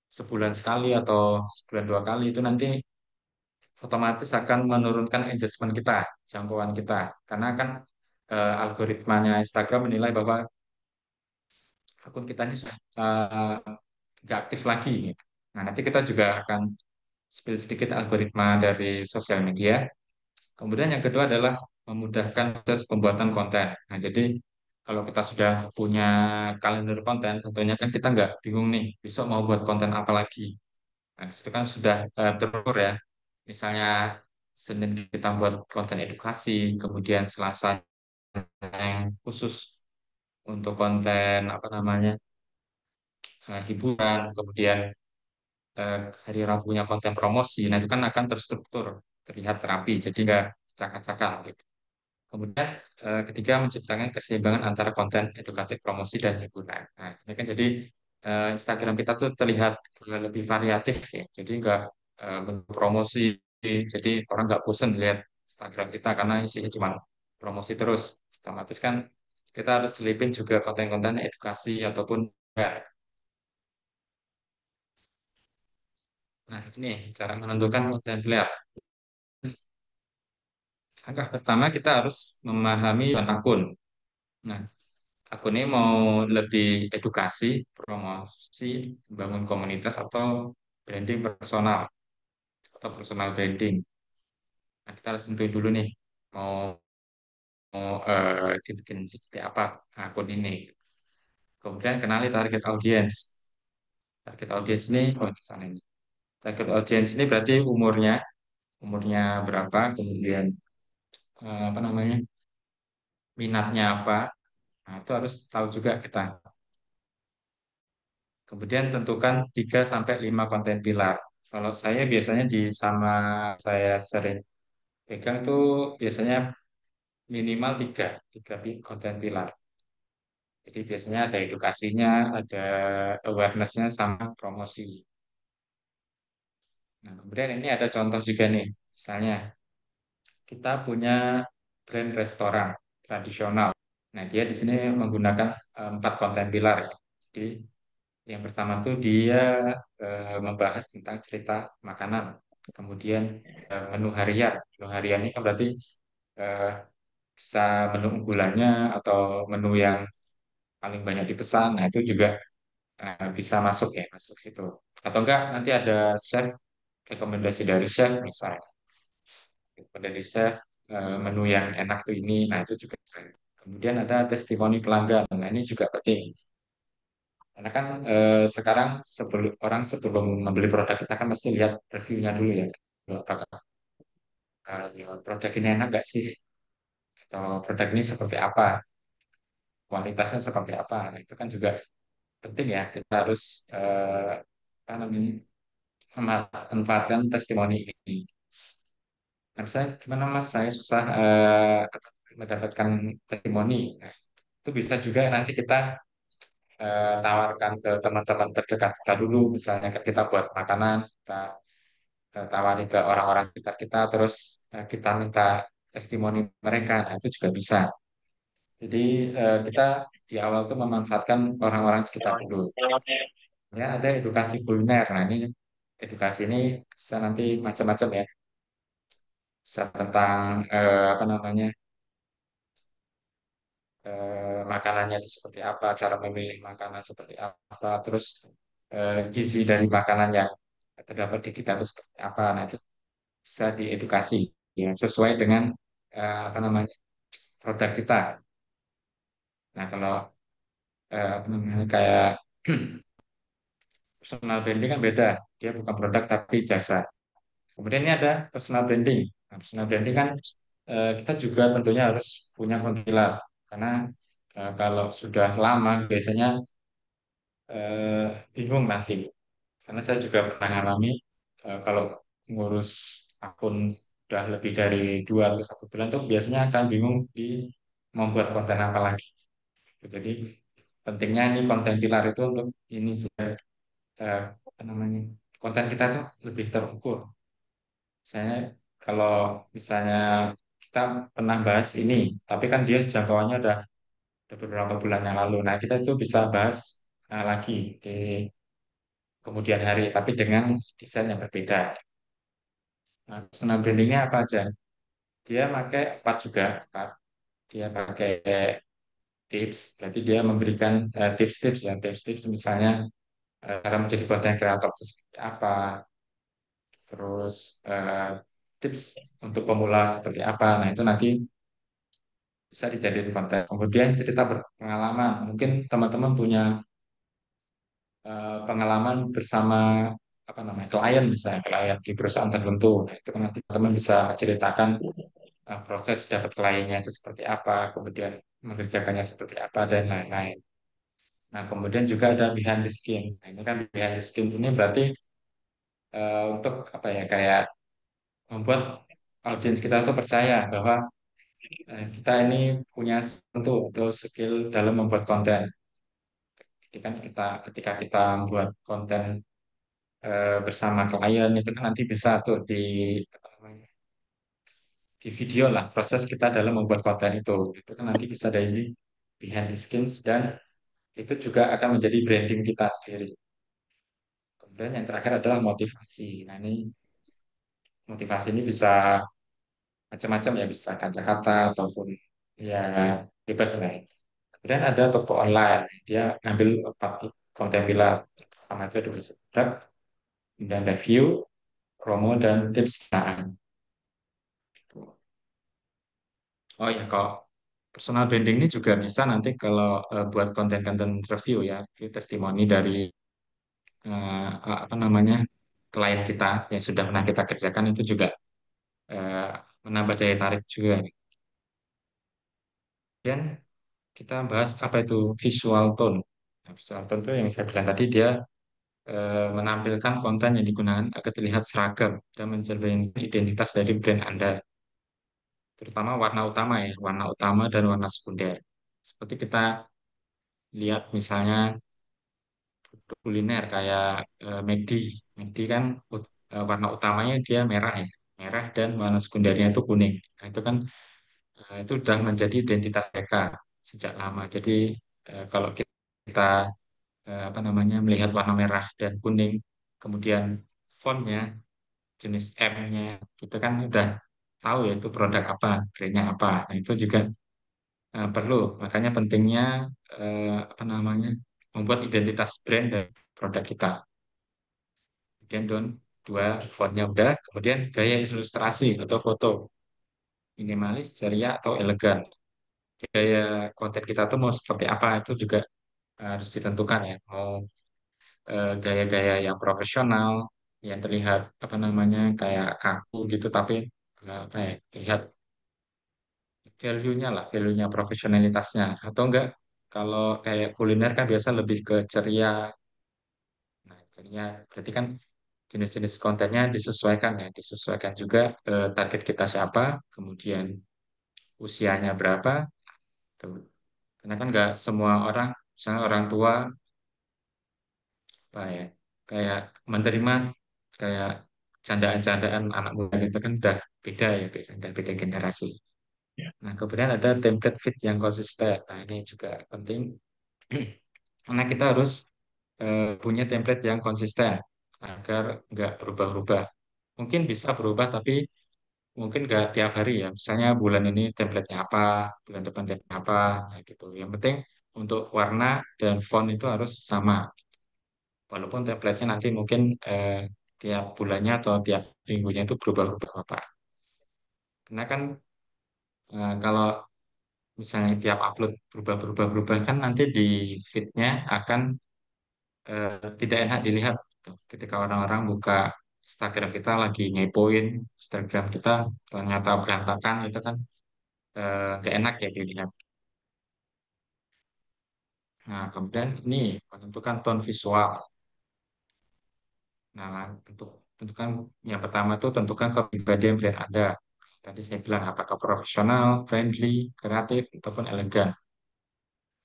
sebulan sekali atau sebulan dua kali itu nanti otomatis akan menurunkan engagement kita, jangkauan kita. Karena kan algoritmanya Instagram menilai bahwa akun kita ini sudah nggak aktif lagi gitu. Nah, nanti kita juga akan spill sedikit algoritma dari sosial media. Kemudian yang kedua adalah memudahkan proses pembuatan konten. Nah, jadi kalau kita sudah punya kalender konten, tentunya kan kita nggak bingung nih, besok mau buat konten apa lagi. Nah, itu kan sudah terukur ya. Misalnya Senin kita buat konten edukasi, kemudian Selasa yang khusus untuk konten apa namanya hiburan, kemudian hari Rabunya konten promosi. Nah, itu kan akan terstruktur, terlihat rapi, jadi nggak cakap-cakap gitu. Kemudian ketiga menciptakan keseimbangan antara konten edukatif, promosi dan hiburan. Nah, ini kan jadi Instagram kita tuh terlihat lebih variatif ya. Jadi nggak promosi, jadi orang nggak bosan lihat Instagram kita karena isinya cuma promosi terus. Otomatis kan kita harus selipin juga konten-konten edukasi ataupun ya. Nah, ini cara menentukan konten pilihan. Langkah pertama kita harus memahami tujuan akun. Nah, aku ini mau lebih edukasi, promosi, bangun komunitas atau branding personal atau personal branding. Nah, kita harus tentuin dulu nih, mau mau dibikin seperti apa akun ini. Kemudian kenali target audience. Target audience ini, oh di sana ini. Target audience ini berarti umurnya berapa, kemudian apa namanya, minatnya apa. Nah, itu harus tahu juga kita. Kemudian tentukan 3 sampai 5 konten pilar. Kalau saya biasanya di sama saya sering pegang tuh biasanya minimal konten pilar. Jadi biasanya ada edukasinya, ada awareness-nya sama promosi. Nah, kemudian ini ada contoh juga nih. Misalnya kita punya brand restoran tradisional. Nah, dia di sini menggunakan 4 konten pilar ya. Jadi yang pertama tuh dia membahas tentang cerita makanan. Kemudian menu harian. Menu harian ini kan berarti eh, bisa menu unggulannya atau menu yang paling banyak dipesan. Nah, itu juga bisa masuk ya, masuk situ. Atau enggak nanti ada chef, rekomendasi dari chef misalnya. Dari chef menu yang enak tuh ini. Nah, itu juga bisa. Kemudian ada testimoni pelanggan. Nah, ini juga penting. Karena kan sekarang sebelum membeli produk kita kan mesti lihat reviewnya dulu ya. Apakah ya, produk ini enak nggak sih? Atau produk ini seperti apa? Kualitasnya seperti apa? Nah, itu kan juga penting ya. Kita harus apa namanya, memanfaatkan testimoni ini. Nah, misalnya gimana Mas, saya susah mendapatkan testimoni. Nah, itu bisa juga nanti kita tawarkan ke teman-teman terdekat kita dulu. Misalnya kita buat makanan, kita tawari ke orang-orang sekitar kita, terus kita minta testimoni mereka. Nah, itu juga bisa. Jadi kita di awal tuh memanfaatkan orang-orang sekitar dulu. Ya, ada edukasi kuliner. Nah, ini edukasi ini bisa nanti macam-macam ya. Bisa tentang apa namanya, makanannya itu seperti apa, cara memilih makanan seperti apa, terus gizi dari makanan yang terdapat di kita itu seperti apa. Nah, itu bisa diedukasi ya sesuai dengan apa namanya, produk kita. Nah, kalau apa namanya, kayak personal branding kan beda, dia bukan produk tapi jasa. Kemudian ini ada personal branding. Nah, personal branding kan kita juga tentunya harus punya konsiler karena kalau sudah lama biasanya eh, bingung nanti. Karena saya juga pernah ngalami kalau ngurus akun udah lebih dari 2 atau 1 bulan tuh biasanya akan bingung di membuat konten apa lagi. Jadi pentingnya ini konten pilar itu untuk ini sih, apa namanya, konten kita tuh lebih terukur. Misalnya kalau misalnya kita pernah bahas ini, tapi kan dia jangkauannya udah beberapa bulan yang lalu. Nah, kita itu bisa bahas lagi di kemudian hari, tapi dengan desain yang berbeda. Nah, personal brandingnya apa aja? Dia pakai 4 juga, 4. Dia pakai tips, berarti dia memberikan tips-tips ya, tips-tips misalnya cara menjadi konten kreator itu seperti apa, terus tips untuk pemula seperti apa. Nah, itu nanti bisa dijadikan konten. Kemudian cerita berpengalaman. Mungkin teman-teman punya pengalaman bersama apa namanya, klien misalnya, klien di perusahaan tertentu. Nah, itu kan nanti teman-teman bisa ceritakan proses dapat kliennya itu seperti apa, kemudian mengerjakannya seperti apa dan lain-lain. Nah, kemudian juga ada behind the scenes. Nah, ini kan behind the scenes ini berarti untuk apa ya, kayak membuat audiens kita itu percaya bahwa kita ini punya tentu untuk skill dalam membuat konten. Jadi kan ketika kita membuat konten bersama klien itu kan nanti bisa tuh apa namanya, di video lah proses kita dalam membuat konten itu kan nanti bisa dari behind the scenes dan itu juga akan menjadi branding kita sendiri. Kemudian yang terakhir adalah motivasi. Nah, ini motivasi ini bisa macam-macam ya, bisa kata-kata ataupun ya bebas lah. Kemudian ada toko online, dia ngambil 4 konten pilar. Pertama itu edukasi produk, kemudian review, promo, dan tips penggunaan. Oh ya, kok personal branding ini juga bisa nanti kalau buat konten-konten review ya, review testimoni dari apa namanya, klien kita yang sudah pernah kita kerjakan itu juga eh, menambah daya tarik juga. Dan kita bahas apa itu visual tone. Nah, visual tone itu yang saya bilang tadi, dia menampilkan konten yang digunakan agar terlihat seragam dan mencerminkan identitas dari brand Anda, terutama warna utama ya, warna utama dan warna sekunder. Seperti kita lihat misalnya kuliner kayak McD. McD kan warna utamanya dia merah ya, merah dan warna sekundernya itu kuning. Nah, itu kan itu sudah menjadi identitas mereka sejak lama. Jadi kalau kita apa namanya, melihat warna merah dan kuning, kemudian fontnya jenis M-nya, itu kan udah tahu ya itu produk apa, brandnya apa. Nah, itu juga perlu. Makanya pentingnya apa namanya membuat identitas brand dan produk kita. Kemudian dua fontnya udah, kemudian gaya ilustrasi atau foto minimalis, ceria atau elegan. Gaya konten kita tuh mau seperti apa itu juga harus ditentukan ya. Mau gaya-gaya yang profesional, yang terlihat apa namanya kayak kaku gitu, tapi apa ya, lihat value-nya lah, value-nya profesionalitasnya. Atau enggak, kalau kayak kuliner kan biasa lebih ke ceria. Nah, ceria berarti kan jenis-jenis kontennya disesuaikan ya, disesuaikan juga target kita siapa, kemudian usianya berapa, tuh. Karena kan nggak semua orang, misalnya orang tua, apa ya, kayak menerima kayak candaan-candaan anak muda itu kan udah beda ya, biasanya udah beda generasi. Nah, kemudian ada template fit yang konsisten. Nah, ini juga penting karena kita harus punya template yang konsisten agar nggak berubah-ubah. Mungkin bisa berubah, tapi mungkin nggak tiap hari ya. Misalnya bulan ini template-nya apa, bulan depan template apa, nah gitu. Yang penting untuk warna dan font itu harus sama. Walaupun template-nya nanti mungkin tiap bulannya atau tiap minggunya itu berubah-ubah apa. Karena kan kalau misalnya tiap upload berubah-berubah kan nanti di feed-nya akan tidak enak dilihat gitu. Ketika orang-orang buka Instagram kita lagi ngepoin Instagram kita ternyata berantakan itu kan nggak enak ya dilihat. Nah, kemudian ini menentukan tone visual. Nah, tentukan yang pertama itu tentukan kepribadian brand Anda. Tadi saya bilang apakah profesional, friendly, kreatif, ataupun elegan.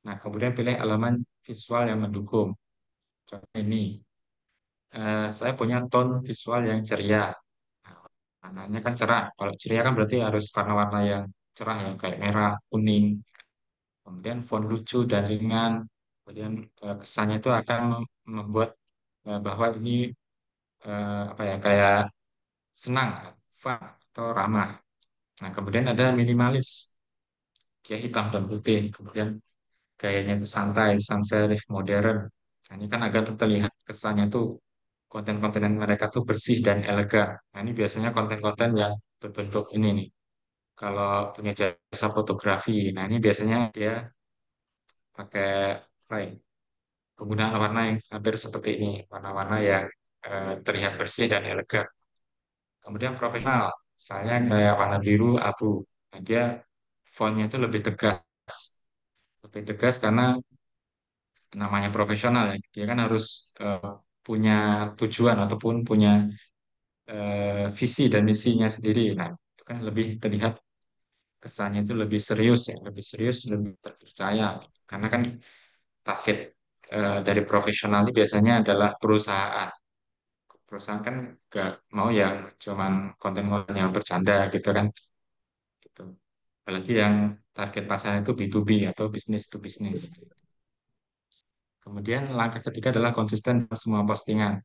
Nah, kemudian pilih elemen visual yang mendukung. Contoh ini, saya punya tone visual yang ceria. Nah, warnanya kan cerah. Kalau ceria kan berarti harus warna-warna yang cerah ya, kayak merah, kuning. Kemudian font lucu dan ringan. Kemudian kesannya itu akan membuat bahwa ini apa ya, kayak senang, fun, atau ramah. Nah, kemudian ada minimalis, dia hitam dan putih. Kemudian gayanya itu santai, sans serif, modern. Nah, ini kan agar terlihat kesannya tuh konten-konten yang mereka tuh bersih dan elegan. Nah, ini biasanya konten-konten yang berbentuk ini nih. Kalau punya jasa fotografi, nah ini biasanya dia pakai apa ya, penggunaan warna yang hampir seperti ini, warna-warna yang terlihat bersih dan elegan. Kemudian profesional, misalnya kayak warna biru, abu. Nah, dia fontnya itu lebih tegas karena namanya profesional ya. Dia kan harus eh, punya tujuan ataupun punya visi dan misinya sendiri. Nah, itu kan lebih terlihat kesannya itu lebih serius ya, lebih serius, lebih terpercaya. Karena kan target dari profesional ini biasanya adalah perusahaan. Perusahaan kan gak mau yang cuman konten-konten yang bercanda gitu kan. Gitu. Apalagi yang target pasar itu B2B atau business to business. Kemudian langkah ketiga adalah konsisten dalam semua postingan.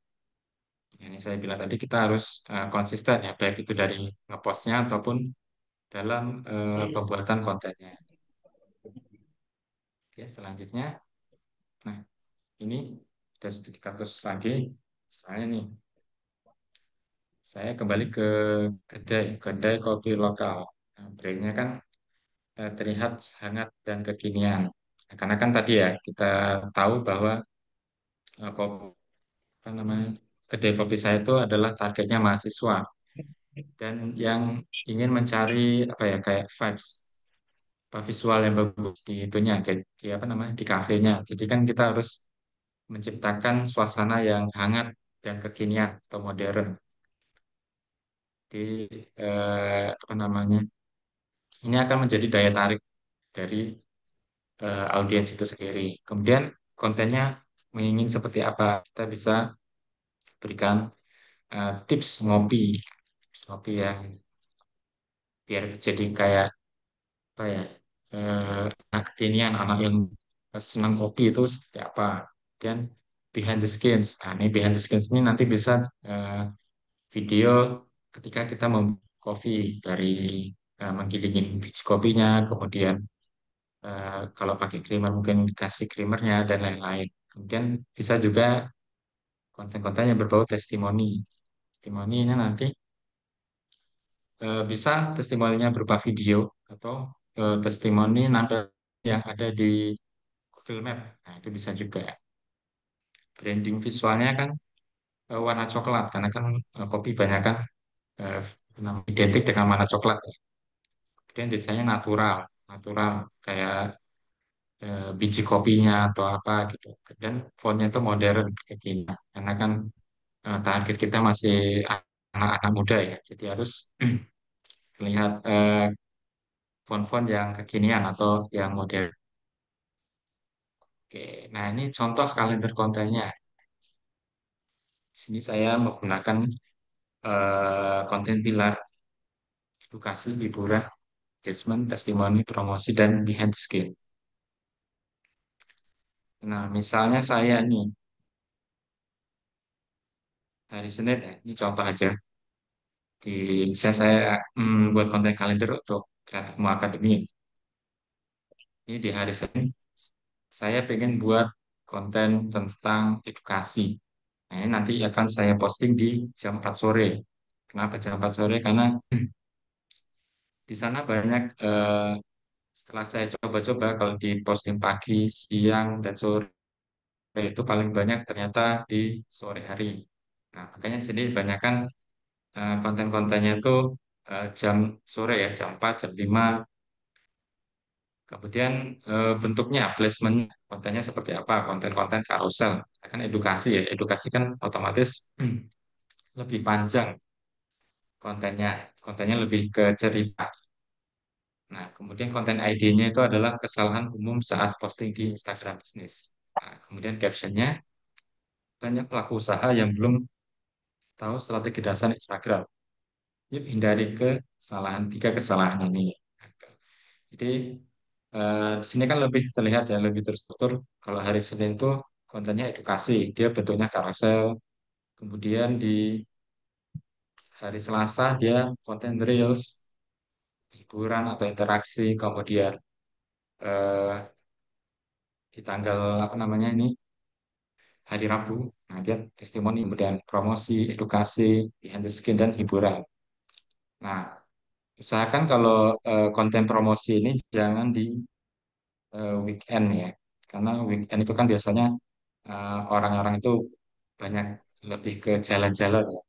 Ini saya bilang tadi kita harus konsisten ya, baik itu dari ngepostnya ataupun dalam pembuatan kontennya. Oke, selanjutnya, nah ini ada studi kasus lagi. Misalnya nih, saya kembali ke kedai kopi lokal. Nah, brandnya kan terlihat hangat dan kekinian. Nah, karena kan tadi ya kita tahu bahwa apa namanya kedai kopi saya itu adalah targetnya mahasiswa dan yang ingin mencari apa ya kayak vibes apa, visual yang bagus di itunya jadi apa namanya di kafenya. Jadi kan kita harus menciptakan suasana yang hangat dan kekinian atau modern di apa namanya ini akan menjadi daya tarik dari audiens itu sendiri. Kemudian kontennya ingin seperti apa? Kita bisa berikan tips ngopi, tips ngopi yang biar jadi kayak apa ya anak kekinian, anak yang senang kopi itu seperti apa. Dan behind the scenes, nah ini behind the scenes ini nanti bisa eh, video ketika kita membuat kopi dari menggilingin biji kopinya, kemudian kalau pakai creamer mungkin dikasih creamernya dan lain-lain. Kemudian bisa juga konten-konten yang berbau testimoni. Testimoninya nanti bisa testimoninya berupa video atau testimoni nampil yang ada di Google Map. Nah, itu bisa juga. Branding visualnya kan warna coklat karena kan kopi banyak kan eh, identik dengan warna coklat. Kemudian desainnya natural, natural kayak biji kopinya atau apa gitu. Dan fontnya itu modern kekinian. Karena kan target kita masih anak-anak muda ya, jadi harus terlihat font-font yang kekinian atau yang modern. Oke, nah ini contoh kalender kontennya. Di sini saya menggunakan konten pilar edukasi, hiburan, engagement, testimoni, promosi, dan behind the scene. Nah, misalnya saya nih, hari Senin ya, ini contoh aja. Misalnya saya buat konten kalender untuk Creative Mo Academy. Ini di hari Senin, saya pengen buat konten tentang edukasi. Nah, ini nanti akan saya posting di jam 4 sore. Kenapa jam 4 sore? Karena di sana banyak, setelah saya coba-coba kalau di posting pagi, siang, dan sore, itu paling banyak ternyata di sore hari. Nah, makanya sini banyak kan konten-kontennya itu jam sore ya, jam 4, jam 5. Kemudian bentuknya, placement kontennya seperti apa, konten-konten carousel. Kan edukasi ya, edukasi kan otomatis lebih panjang kontennya, kontennya lebih ke cerita. Nah, kemudian konten ID-nya itu adalah kesalahan umum saat posting di Instagram bisnis. Nah, kemudian captionnya, banyak pelaku usaha yang belum tahu strategi dasar Instagram. Yuk hindari tiga kesalahan ini. Jadi di sini kan lebih terlihat ya, lebih terstruktur. Kalau hari Senin itu kontennya edukasi, dia bentuknya carousel. Kemudian di hari Selasa dia konten reels, hiburan atau interaksi. Kemudian eh, di tanggal apa namanya ini hari Rabu, nah dia testimoni, kemudian promosi, edukasi, behind the scene dan hiburan. Nah, usahakan kalau konten promosi ini jangan di weekend ya, karena weekend itu kan biasanya orang-orang itu banyak lebih ke jalan-jalan ya,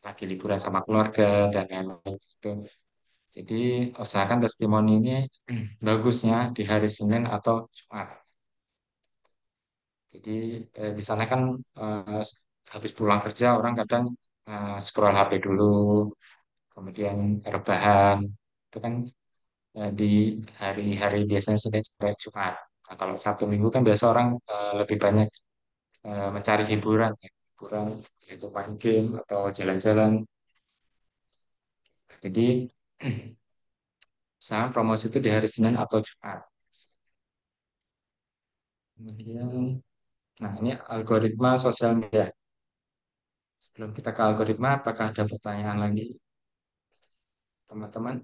lagi liburan sama keluarga dan lain-lain itu. Jadi usahakan testimoni ini bagusnya di hari Senin atau Jumat. Jadi di sana kan eh, habis pulang kerja orang kadang scroll HP dulu, kemudian rebahan. Itu kan di hari-hari biasanya Senin sampai Jumat. Nah, kalau Sabtu Minggu kan biasa orang lebih banyak mencari hiburan, ya. Hiburan yaitu main game atau jalan-jalan. Jadi usahakan promosi itu di hari Senin atau Jumat. Kemudian, nah ini algoritma sosial media. Sebelum kita ke algoritma, apakah ada pertanyaan lagi, teman-teman?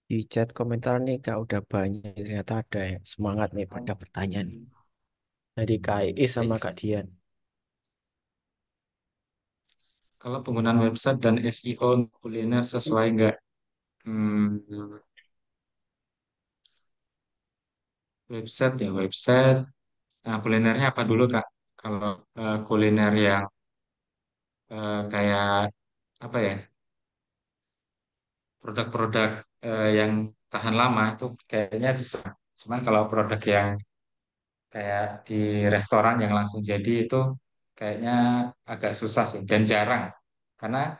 Di chat komentar nih Kak udah banyak. Ternyata ada yang semangat nih pada pertanyaan. Dari Kak Iis sama Baik. Kak Dian. Kalau penggunaan website dan SEO untuk kuliner sesuai nggak? Hmm, website ya, website. Nah, kulinernya apa dulu, Kak? Kalau kuliner yang kayak apa ya, produk-produk yang tahan lama itu kayaknya bisa. Cuman kalau produk yang kayak di restoran yang langsung jadi itu kayaknya agak susah sih dan jarang. Karena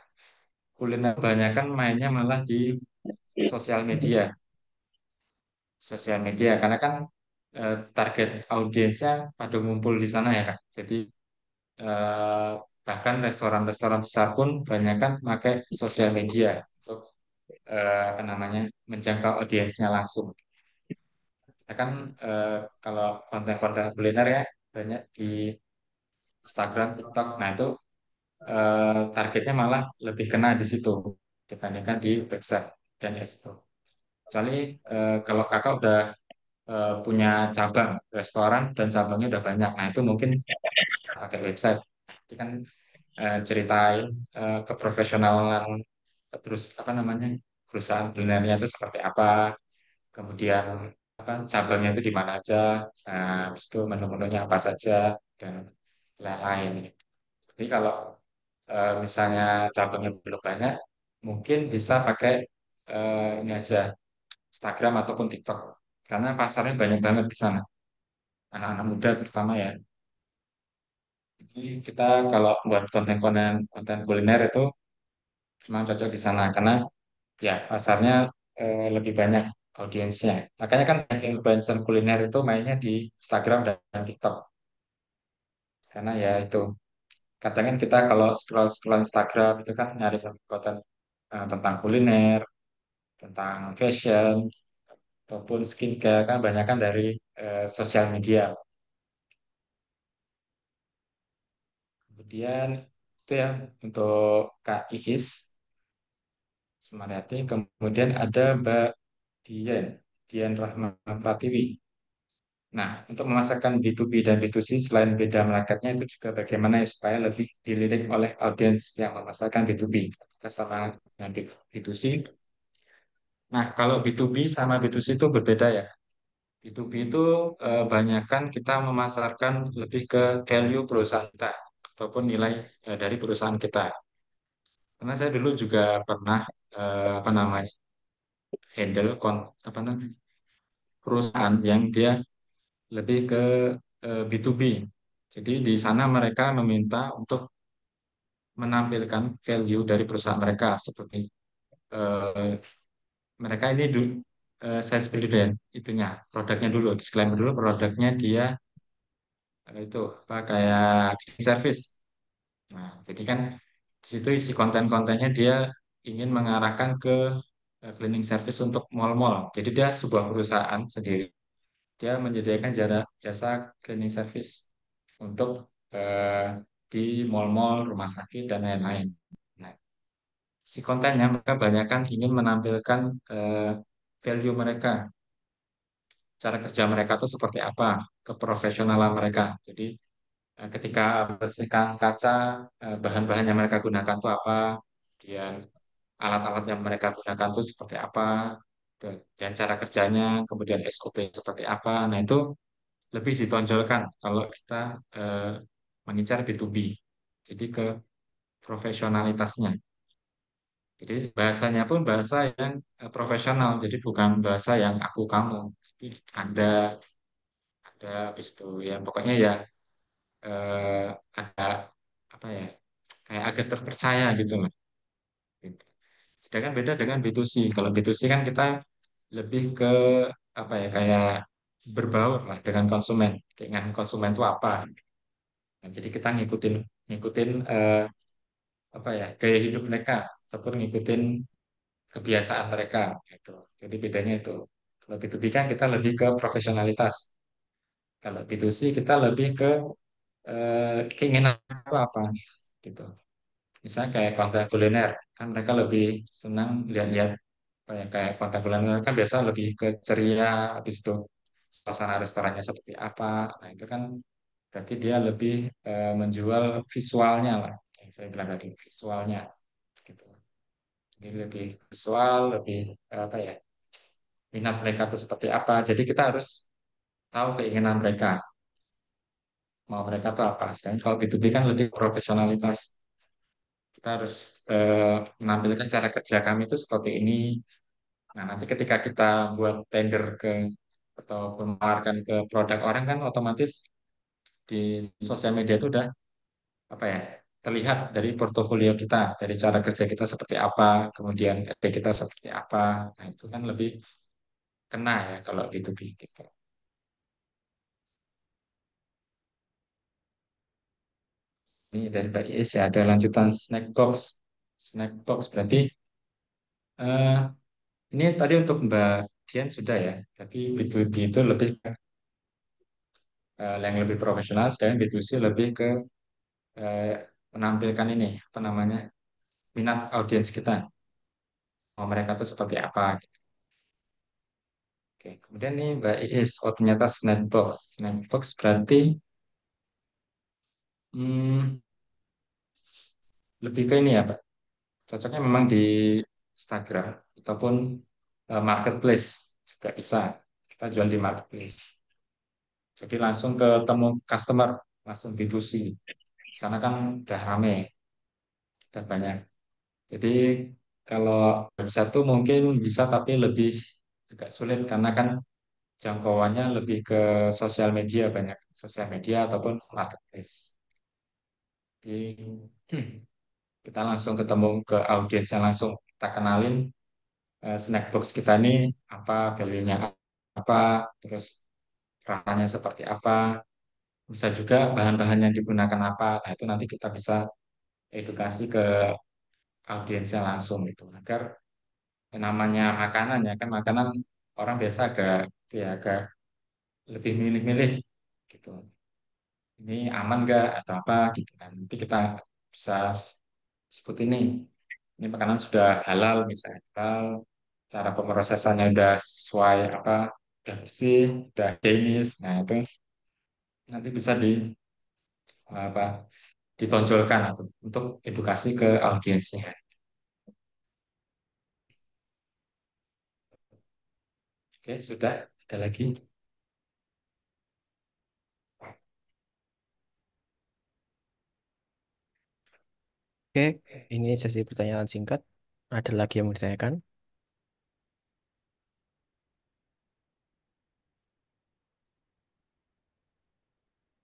kuliner kebanyakan mainnya malah di sosial media. Sosial media karena kan target audiensnya pada ngumpul di sana ya Kak. Jadi eh, bahkan restoran-restoran besar pun banyak kan pakai sosial media untuk apa namanya menjangkau audiensnya langsung. Kita kan kalau konten-konten kuliner ya banyak di Instagram, TikTok. Nah itu targetnya malah lebih kena di situ dibandingkan di website dan SEO. Kecuali kalau kakak udah punya cabang restoran dan cabangnya udah banyak, nah itu mungkin bisa pakai website. Jadi kan ceritain keprofesionalan terus apa namanya perusahaan kulinernya itu seperti apa, kemudian apa cabangnya itu di mana aja, nah, habis itu menu-menunya apa saja dan lain-lain. Jadi kalau misalnya cabangnya belum banyak, mungkin bisa pakai ini aja Instagram ataupun TikTok karena pasarnya banyak banget di sana, anak-anak muda terutama ya. Jadi kita kalau buat konten-konten konten kuliner itu memang cocok di sana karena ya pasarnya lebih banyak audiensnya. Makanya kan banyak influencer kuliner itu mainnya di Instagram dan TikTok karena ya itu kadang kan kita kalau scroll scroll Instagram itu kan nyari konten tentang kuliner, tentang fashion ataupun skincare kan banyak kan dari sosial media. Kemudian itu ya untuk Kak Iis Sumaryati, kemudian ada Mbak Dian, Dian Rahma Pratiwi. Nah, untuk memasarkan B2B dan B2C selain beda marketnya itu juga bagaimana ya supaya lebih dilirik oleh audiens yang memasarkan B2B. Apakah sama dengan B2C? Nah, kalau B2B sama B2C itu berbeda ya. B2B itu banyakkan kita memasarkan lebih ke value perusahaan kita ataupun nilai dari perusahaan kita. Karena saya dulu juga pernah apa namanya handle apa namanya perusahaan yang dia lebih ke B2B. Jadi di sana mereka meminta untuk menampilkan value dari perusahaan mereka seperti eh, mereka ini dulu saya spill dulu ya itunya produknya dulu disclaimer dulu produknya dia itu apa kayak cleaning service. Nah, jadi kan di situ isi konten-kontennya dia ingin mengarahkan ke cleaning service untuk mall-mall. Jadi dia sebuah perusahaan sendiri. Dia menyediakan jasa cleaning service untuk di mall-mall, rumah sakit dan lain-lain. Nah, si kontennya mereka banyak kan ingin menampilkan eh, value mereka, cara kerja mereka tuh seperti apa, keprofesionalan mereka. Jadi ketika bersihkan kaca, bahan-bahan yang mereka gunakan tuh apa, kemudian alat-alat yang mereka gunakan tuh seperti apa, dan cara kerjanya, kemudian SOP seperti apa. Nah, itu lebih ditonjolkan kalau kita eh, mengincar B2B. Jadi ke profesionalitasnya. Jadi bahasanya pun bahasa yang profesional. Jadi bukan bahasa yang aku kamu. Jadi ada habis itu ya pokoknya ya eh, ada apa ya kayak agak terpercaya gitu loh. Gitu. Sedangkan beda dengan B2C. Kalau B2C kan kita lebih ke apa ya kayak berbaur lah dengan konsumen. Dengan konsumen itu apa. Nah, jadi kita ngikutin ngikutin apa ya gaya hidup mereka ataupun ngikutin kebiasaan mereka gitu. Jadi bedanya itu. Kalau B2B kan kita lebih ke profesionalitas. Kalau B2C kita lebih ke keinginan itu apa gitu. Misalnya kayak konten kuliner, kan mereka lebih senang lihat-lihat apa ya, kayak konten kuliner kan biasa lebih ke ceria, habis itu suasana restorannya seperti apa. Nah itu kan berarti dia lebih menjual visualnya lah. Yang saya bilang tadi visualnya gitu. Jadi lebih visual, lebih apa ya minat mereka itu seperti apa. Jadi kita harus tahu keinginan mereka, mau mereka tuh apa. Sedangkan kalau B2B kan lebih profesionalitas. Kita harus menampilkan cara kerja kami itu seperti ini. Nah, nanti ketika kita buat tender ke atau menawarkan ke produk orang kan otomatis di sosial media itu udah apa ya terlihat dari portofolio kita, dari cara kerja kita seperti apa, kemudian EP kita seperti apa. Nah, itu kan lebih kena ya kalau B2B gitu. Ini dari Mbak Is ya ada lanjutan snack box. Snack box berarti eh, ini tadi untuk Mbak Dian sudah ya. Berarti B2B itu lebih ke yang lebih profesional, sedangkan B2C lebih ke eh, menampilkan ini apa namanya minat audiens kita, oh mereka tuh seperti apa. Oke, kemudian nih Mbak Iis, oh ternyata Snackbox. Snackbox berarti hmm, lebih ke ini ya, Pak. Cocoknya memang di Instagram ataupun marketplace juga bisa. Kita jual di marketplace. Jadi langsung ketemu customer, langsung B2C. Di sana kan udah rame, udah banyak. Jadi kalau website tuh mungkin bisa tapi lebih agak sulit karena kan jangkauannya lebih ke sosial media banyak, sosial media ataupun marketplace. Jadi kita langsung ketemu ke audiensnya langsung kita kenalin snackbox kita ini apa, value-nya apa, terus rasanya seperti apa, bisa juga bahan-bahan yang digunakan apa. Nah, itu nanti kita bisa edukasi ke audiensnya langsung itu agar yang namanya makanan ya kan makanan orang biasa agak ya agak lebih milih-milih gitu. Ini aman nggak atau apa gitu kan. Nanti kita bisa sebut ini makanan sudah halal misalnya halal, cara pemrosesannya udah sesuai apa, udah bersih, udah higienis. Nah, itu nanti bisa di apa ditonjolkan atau untuk edukasi ke audiensnya. Oke, sudah ada lagi. Oke, ini sesi pertanyaan singkat. Ada lagi yang mau ditanyakan?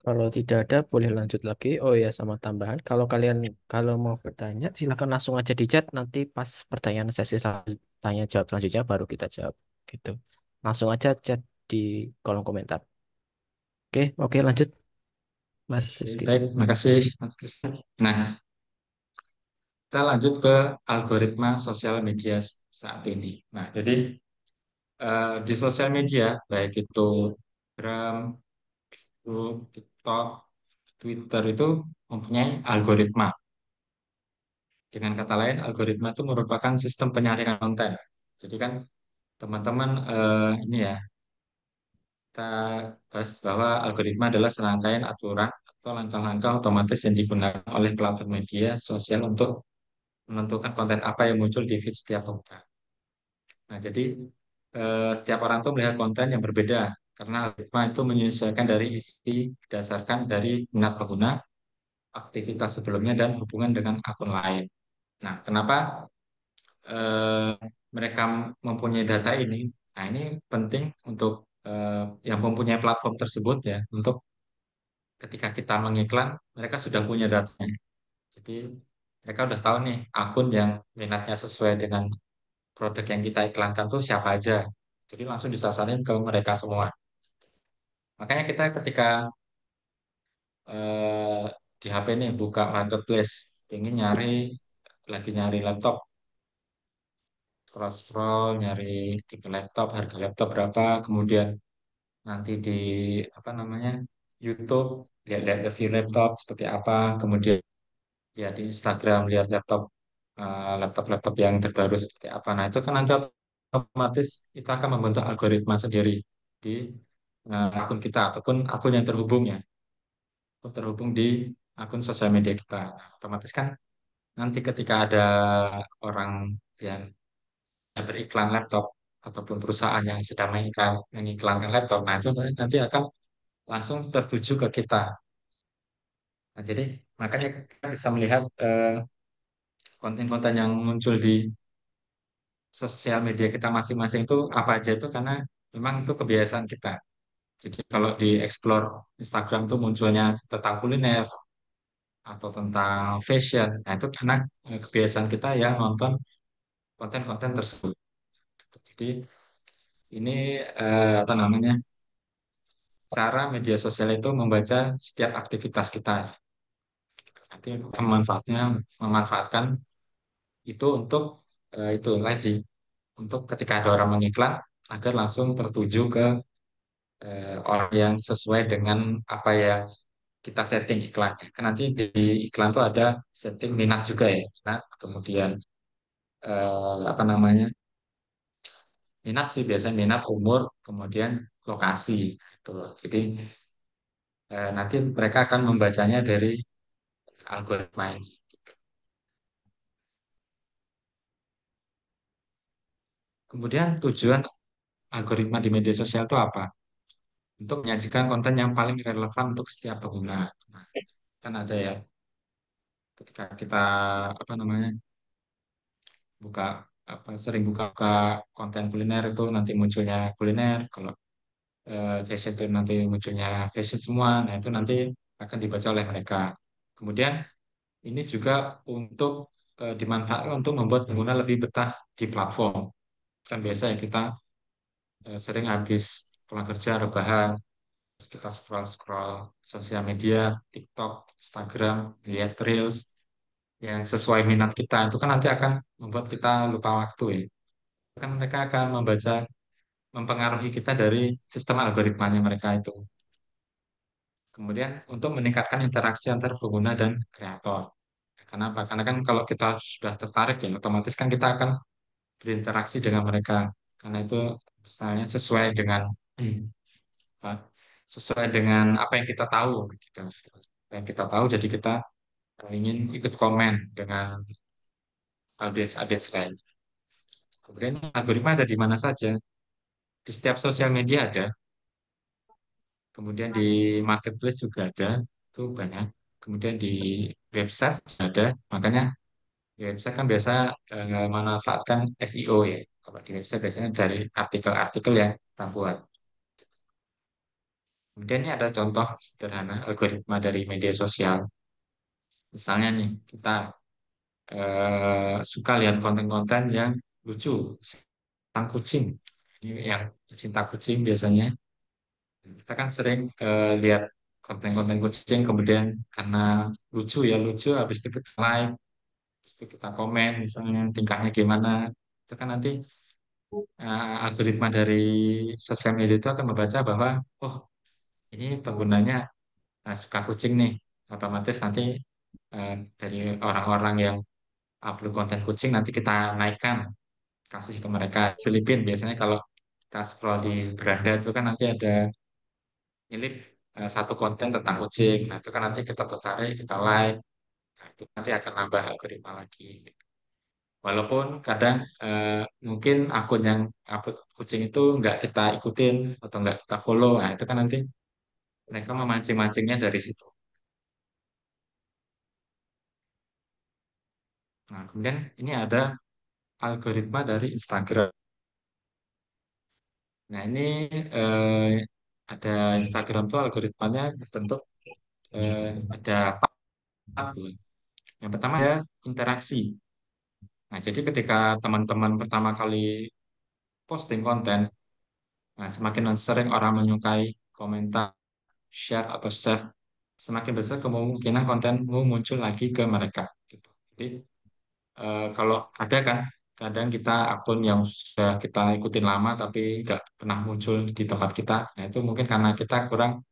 Kalau tidak ada, boleh lanjut lagi. Oh ya, sama tambahan. Kalau mau bertanya, silakan langsung aja di chat. Nanti pas pertanyaan tanya jawab selanjutnya baru kita jawab. Gitu. Langsung aja chat di kolom komentar. Oke, oke lanjut, Mas Oke, Rizky. baik, makasih Mas Krisna. Nah, kita lanjut ke algoritma sosial media saat ini. Nah, jadi di sosial media, baik itu Instagram, Facebook, TikTok, Twitter itu mempunyai algoritma. Dengan kata lain, algoritma itu merupakan sistem penyaringan konten. Jadi kan teman-teman ini ya, kita bahas bahwa algoritma adalah serangkaian aturan atau langkah-langkah otomatis yang digunakan oleh platform media sosial untuk menentukan konten apa yang muncul di feed setiap pengguna. Nah, jadi setiap orang tuh melihat konten yang berbeda karena algoritma itu menyesuaikan dari isi berdasarkan dari minat pengguna, aktivitas sebelumnya, dan hubungan dengan akun lain. Nah, kenapa eh, mereka mempunyai data ini? Nah, ini penting untuk yang mempunyai platform tersebut ya, untuk ketika kita mengiklan, mereka sudah punya datanya. Jadi mereka udah tahu nih akun yang minatnya sesuai dengan produk yang kita iklankan tuh siapa aja. Jadi langsung disasarin ke mereka semua. Makanya kita ketika eh, di HP nih buka marketplace, ingin nyari lagi nyari laptop, scroll-scroll nyari tipe laptop, harga laptop berapa, kemudian nanti di apa namanya YouTube lihat-lihat review laptop seperti apa, kemudian lihat di Instagram lihat laptop-laptop yang terbaru seperti apa. Nah itu kan nanti otomatis itu akan membentuk algoritma sendiri di akun kita ataupun akun yang terhubung ya, akun terhubung di akun sosial media kita. Nah, otomatis kan nanti ketika ada orang yang beriklan laptop ataupun perusahaan yang sedang mengiklankan laptop, nah itu nanti akan langsung tertuju ke kita. Nah, jadi makanya kita bisa melihat konten-konten yang muncul di sosial media kita masing-masing itu apa aja itu karena memang itu kebiasaan kita. Jadi kalau di explore Instagram tuh munculnya tentang kuliner atau tentang fashion, nah itu karena kebiasaan kita yang nonton konten-konten tersebut. Jadi ini apa namanya cara media sosial itu membaca setiap aktivitas kita. Nanti memanfaatkan itu untuk itu lagi untuk ketika ada orang mengiklan agar langsung tertuju ke orang yang sesuai dengan apa yang kita setting iklannya. Kan nanti di iklan tuh ada setting minat juga ya. Minat, kemudian apa namanya? Minat sih biasanya minat, umur, kemudian lokasi. Itu. Jadi nanti mereka akan membacanya dari algoritma ini. Kemudian tujuan algoritma di media sosial itu apa? Untuk menyajikan konten yang paling relevan untuk setiap pengguna. Nah, kan ada ya ketika kita apa namanya buka sering buka konten kuliner itu nanti munculnya kuliner. Kalau fashion itu nanti munculnya fashion semua. Nah itu nanti akan dibaca oleh mereka. Kemudian ini juga untuk dimanfaatkan untuk membuat pengguna lebih betah di platform. Kan biasa ya kita sering habis pulang kerja rebahan, terus kita scroll-scroll sosial media, TikTok, Instagram, lihat Reels yang sesuai minat kita. Itu kan nanti akan membuat kita lupa waktu ya. Kan mereka akan mempengaruhi kita dari sistem algoritmanya mereka itu. Kemudian untuk meningkatkan interaksi antar pengguna dan kreator. Kenapa? Karena kan kalau kita sudah tertarik ya, otomatis kan kita akan berinteraksi dengan mereka. Karena itu misalnya apa, sesuai dengan apa yang kita tahu. Gitu. Apa yang kita tahu, jadi kita ingin ikut komen dengan audiens-audiens lain. Kemudian algoritma ada di mana saja. Di setiap sosial media ada. Kemudian di marketplace juga ada. Itu banyak. Kemudian di website ada. Makanya di website kan biasa memanfaatkan SEO ya. Kalau di website biasanya dari artikel-artikel yang kita buat. Kemudian ini ada contoh sederhana algoritma dari media sosial. Misalnya nih, kita suka lihat konten-konten yang lucu tentang kucing. Ini yang cinta kucing biasanya. Kita kan sering lihat konten-konten kucing, kemudian karena lucu, habis itu kita like, habis itu kita komen, misalnya tingkahnya gimana. Itu kan nanti algoritma dari sosial media itu akan membaca bahwa, oh ini penggunanya suka kucing nih. Otomatis nanti dari orang-orang yang upload konten kucing nanti kita naikkan, kasih ke mereka, selipin. Biasanya kalau kita scroll di beranda itu kan nanti ada nyelip satu konten tentang kucing. Nah, itu kan nanti kita tertarik, kita like. Nah, itu nanti akan nambah algoritma lagi. Walaupun kadang mungkin akun yang upload kucing itu nggak kita ikutin atau nggak kita follow. Nah, itu kan nanti mereka memancing-mancingnya dari situ. Nah, kemudian ini ada algoritma dari Instagram. Nah, ini eh, ada Instagram tuh algoritmanya berbentuk ada empat tuh. Yang pertama ada interaksi. Nah, jadi ketika teman-teman pertama kali posting konten, nah, semakin sering orang menyukai, komentar, share, atau save, semakin besar kemungkinan kontenmu muncul lagi ke mereka. Gitu. Jadi, kalau ada kan, kadang kita akun yang sudah kita ikutin lama tapi nggak pernah muncul di tempat kita, nah itu mungkin karena kita kurang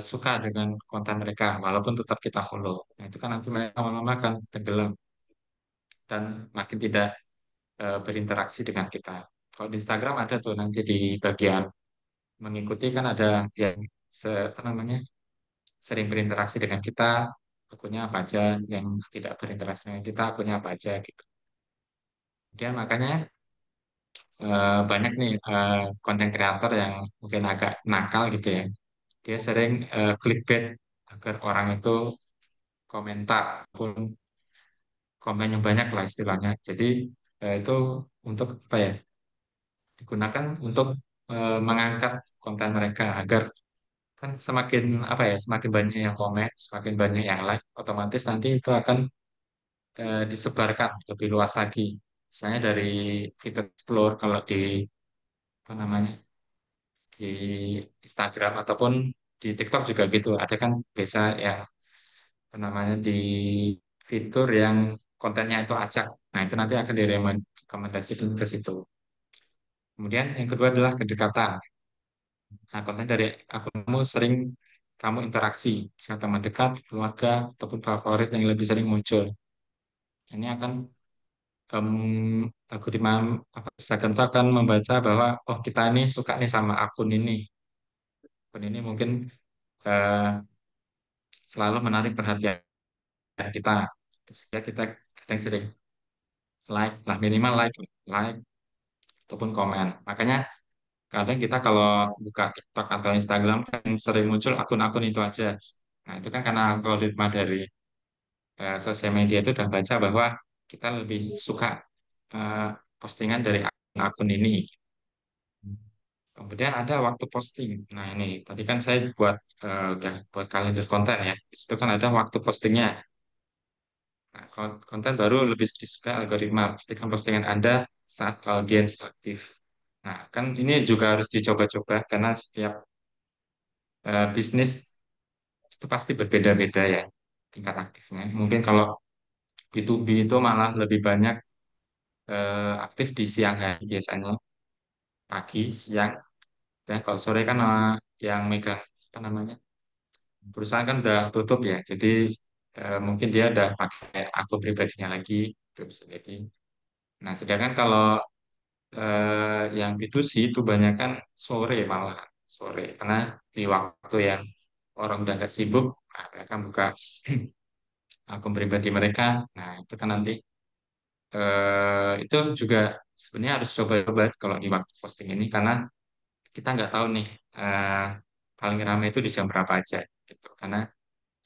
suka dengan konten mereka, walaupun tetap kita follow. Nah, itu kan nanti mereka lama-lama akan tenggelam dan makin tidak berinteraksi dengan kita. Kalau di Instagram ada tuh nanti di bagian mengikuti kan ada yang apa namanya sering berinteraksi dengan kita, akunnya apa aja, yang tidak berinteraksi dengan kita, akunnya apa aja gitu. Kemudian makanya banyak nih konten kreator yang mungkin agak nakal gitu ya. Dia sering clickbait agar orang itu komentar pun komen yang banyak lah istilahnya. Jadi itu untuk apa ya? Digunakan untuk mengangkat konten mereka agar kan semakin apa ya semakin banyak yang komen semakin banyak yang like otomatis nanti itu akan disebarkan lebih luas lagi misalnya dari fitur explore kalau di apa namanya di Instagram ataupun di TikTok juga gitu ada kan biasa yang apa namanya di fitur yang kontennya itu acak nah itu nanti akan direkomendasikan ke situ kemudian yang kedua adalah kedekatan nah konten dari akunmu sering kamu interaksi, misalnya teman dekat, keluarga, ataupun favorit yang lebih sering muncul. Ini akan algoritma apa, Instagram itu akan membaca bahwa oh kita ini suka nih sama akun ini mungkin eh, selalu menarik perhatian kita. Terus ya kita kadang sering like lah minimal like ataupun komen. Makanya kadang kita kalau buka TikTok atau Instagram kan sering muncul akun-akun itu aja. Nah itu kan karena algoritma dari sosial media itu udah baca bahwa kita lebih suka eh, postingan dari akun ini. Kemudian ada waktu posting. Nah ini tadi kan saya udah buat kalender konten ya. Di situ kan ada waktu postingnya. Nah, konten baru lebih disukai algoritma. Pastikan postingan Anda saat audiens aktif. Nah, kan ini juga harus dicoba-coba karena setiap bisnis itu pasti berbeda-beda ya tingkat aktifnya. Mungkin kalau B2B itu malah lebih banyak aktif di siang hari biasanya, pagi, siang. Dan kalau sore kan yang megang apa namanya perusahaan kan udah tutup ya, jadi mungkin dia udah pakai akun pribadinya lagi, itu bisa jadi. Nah, sedangkan kalau yang B2C itu banyak kan sore malah sore karena di waktu yang orang udah gak sibuk, nah, mereka buka akun pribadi mereka. Nah, itu kan nanti itu juga sebenarnya harus coba-coba kalau di waktu posting ini karena kita nggak tahu nih eh, paling ramai itu di jam berapa aja gitu. Karena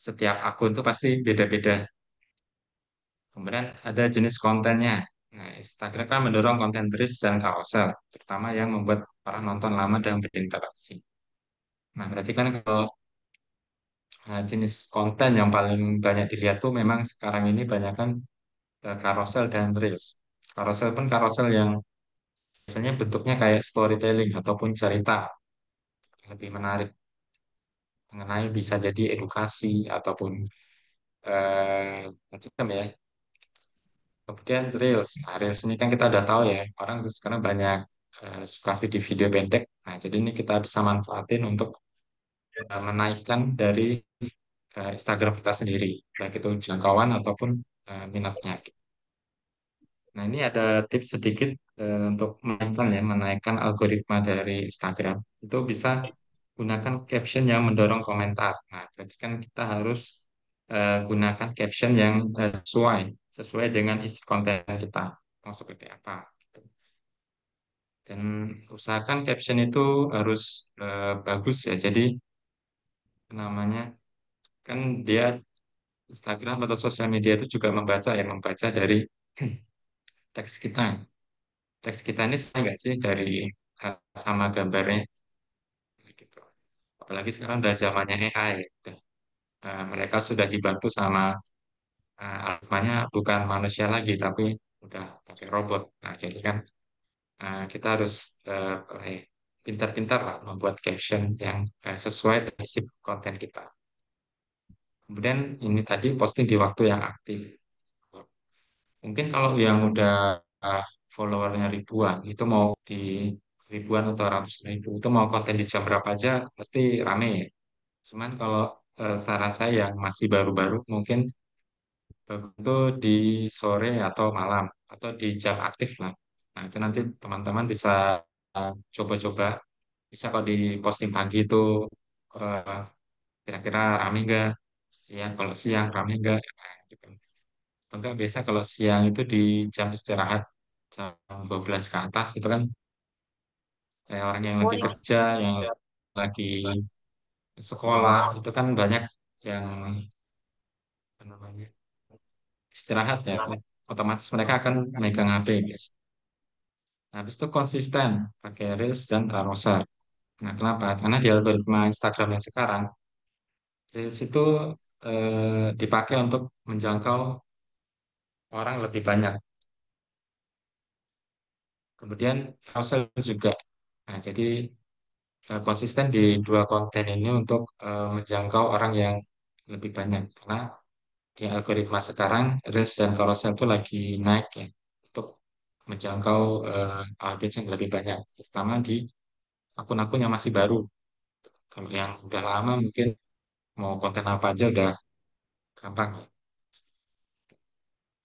setiap akun itu pasti beda-beda. Kemudian ada jenis kontennya. Nah, Instagram kan mendorong konten reels dan carousel, terutama yang membuat para nonton lama dan berinteraksi. Nah, berarti kan kalau jenis konten yang paling banyak dilihat tuh memang sekarang ini banyak kan carousel dan reels. Carousel pun carousel yang biasanya bentuknya kayak storytelling ataupun cerita lebih menarik mengenai bisa jadi edukasi ataupun macam ya. Kemudian Reels. Nah, Reels ini kan kita udah tahu ya, orang sekarang banyak suka video-video pendek. Nah, jadi ini kita bisa manfaatin untuk menaikkan dari Instagram kita sendiri, baik itu jangkauan ataupun minatnya. Nah, ini ada tips sedikit untuk menaikkan algoritma dari Instagram. Itu bisa gunakan caption yang mendorong komentar. Nah, berarti kan kita harus gunakan caption yang sesuai dengan isi konten kita. Mau seperti apa. Gitu. Dan usahakan caption itu harus bagus ya. Jadi namanya kan dia Instagram atau sosial media itu juga membaca dari teks kita. Teks kita ini sama nggak sih dari sama gambarnya gitu. Apalagi sekarang udah zamannya AI. Udah, mereka sudah dibantu sama algoritmanya bukan manusia lagi tapi udah pakai robot. Nah, jadi kan kita harus apa ya, pintar-pintar lah membuat caption yang sesuai dengan isi konten kita. Kemudian ini tadi posting di waktu yang aktif. Mungkin kalau yang udah followernya ribuan, itu mau di ribuan atau ratus ribu, itu mau konten di jam berapa aja pasti rame ya. Cuman kalau saran saya yang masih baru-baru, mungkin bagus itu di sore atau malam, atau di jam aktif lah. Nah, itu nanti teman-teman bisa coba-coba. Bisa kalau di posting pagi itu eh, kira-kira rame nggak? Kalau siang rame nggak? Nah, gitu. Atau enggak biasa kalau siang itu di jam istirahat jam 12 ke atas itu kan kayak orang yang Oh lagi iya. kerja, yang lagi sekolah itu kan banyak yang apa namanya istirahat ya. Otomatis mereka akan megang HP guys. Nah, habis itu konsisten pakai Reels dan carousel. Nah, kenapa? Karena di algoritma Instagram yang sekarang, Reels itu dipakai untuk menjangkau orang lebih banyak. Kemudian carousel juga. Nah, jadi konsisten di dua konten ini untuk menjangkau orang yang lebih banyak. Karena di algoritma sekarang, Reels dan carousel itu lagi naik ya untuk menjangkau audiens yang lebih banyak, terutama di akun-akun yang masih baru. Kalau yang udah lama mungkin mau konten apa aja udah gampang.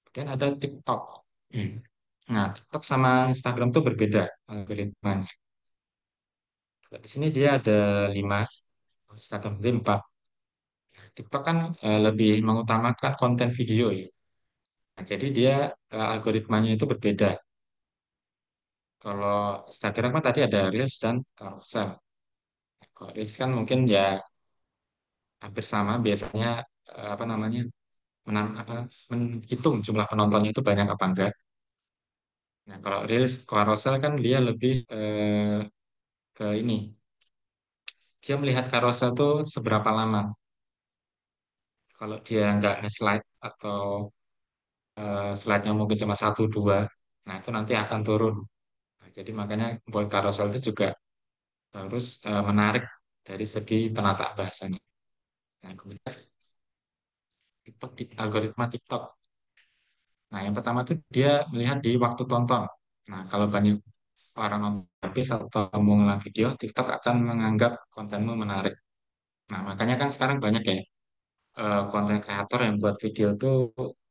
Kemudian ada TikTok. Hmm. Nah, TikTok sama Instagram tuh berbeda algoritmanya. Di sini dia ada 5, Instagram itu 4. TikTok kan lebih mengutamakan konten video ya. Nah, jadi dia algoritmanya itu berbeda. Kalau Instagram kan tadi ada Reels dan Carousel. Kalau Reels kan mungkin ya hampir sama, biasanya apa namanya, apa, menghitung jumlah penontonnya itu banyak apa enggak. Nah, kalau Reels Carousel kan dia lebih ke ini, dia melihat carousel tuh seberapa lama. Kalau dia nggak nge-slide atau slide-nya mungkin cuma satu dua, nah itu nanti akan turun. Nah, jadi makanya buat carousel itu juga harus menarik dari segi penataan bahasanya. Nah, kemudian TikTok, di algoritma TikTok. Nah, yang pertama tuh dia melihat di waktu tonton. Nah, kalau banyak orang nonton habis atau mengulang video, TikTok akan menganggap kontenmu menarik. Nah, makanya kan sekarang banyak ya konten kreator yang buat video tuh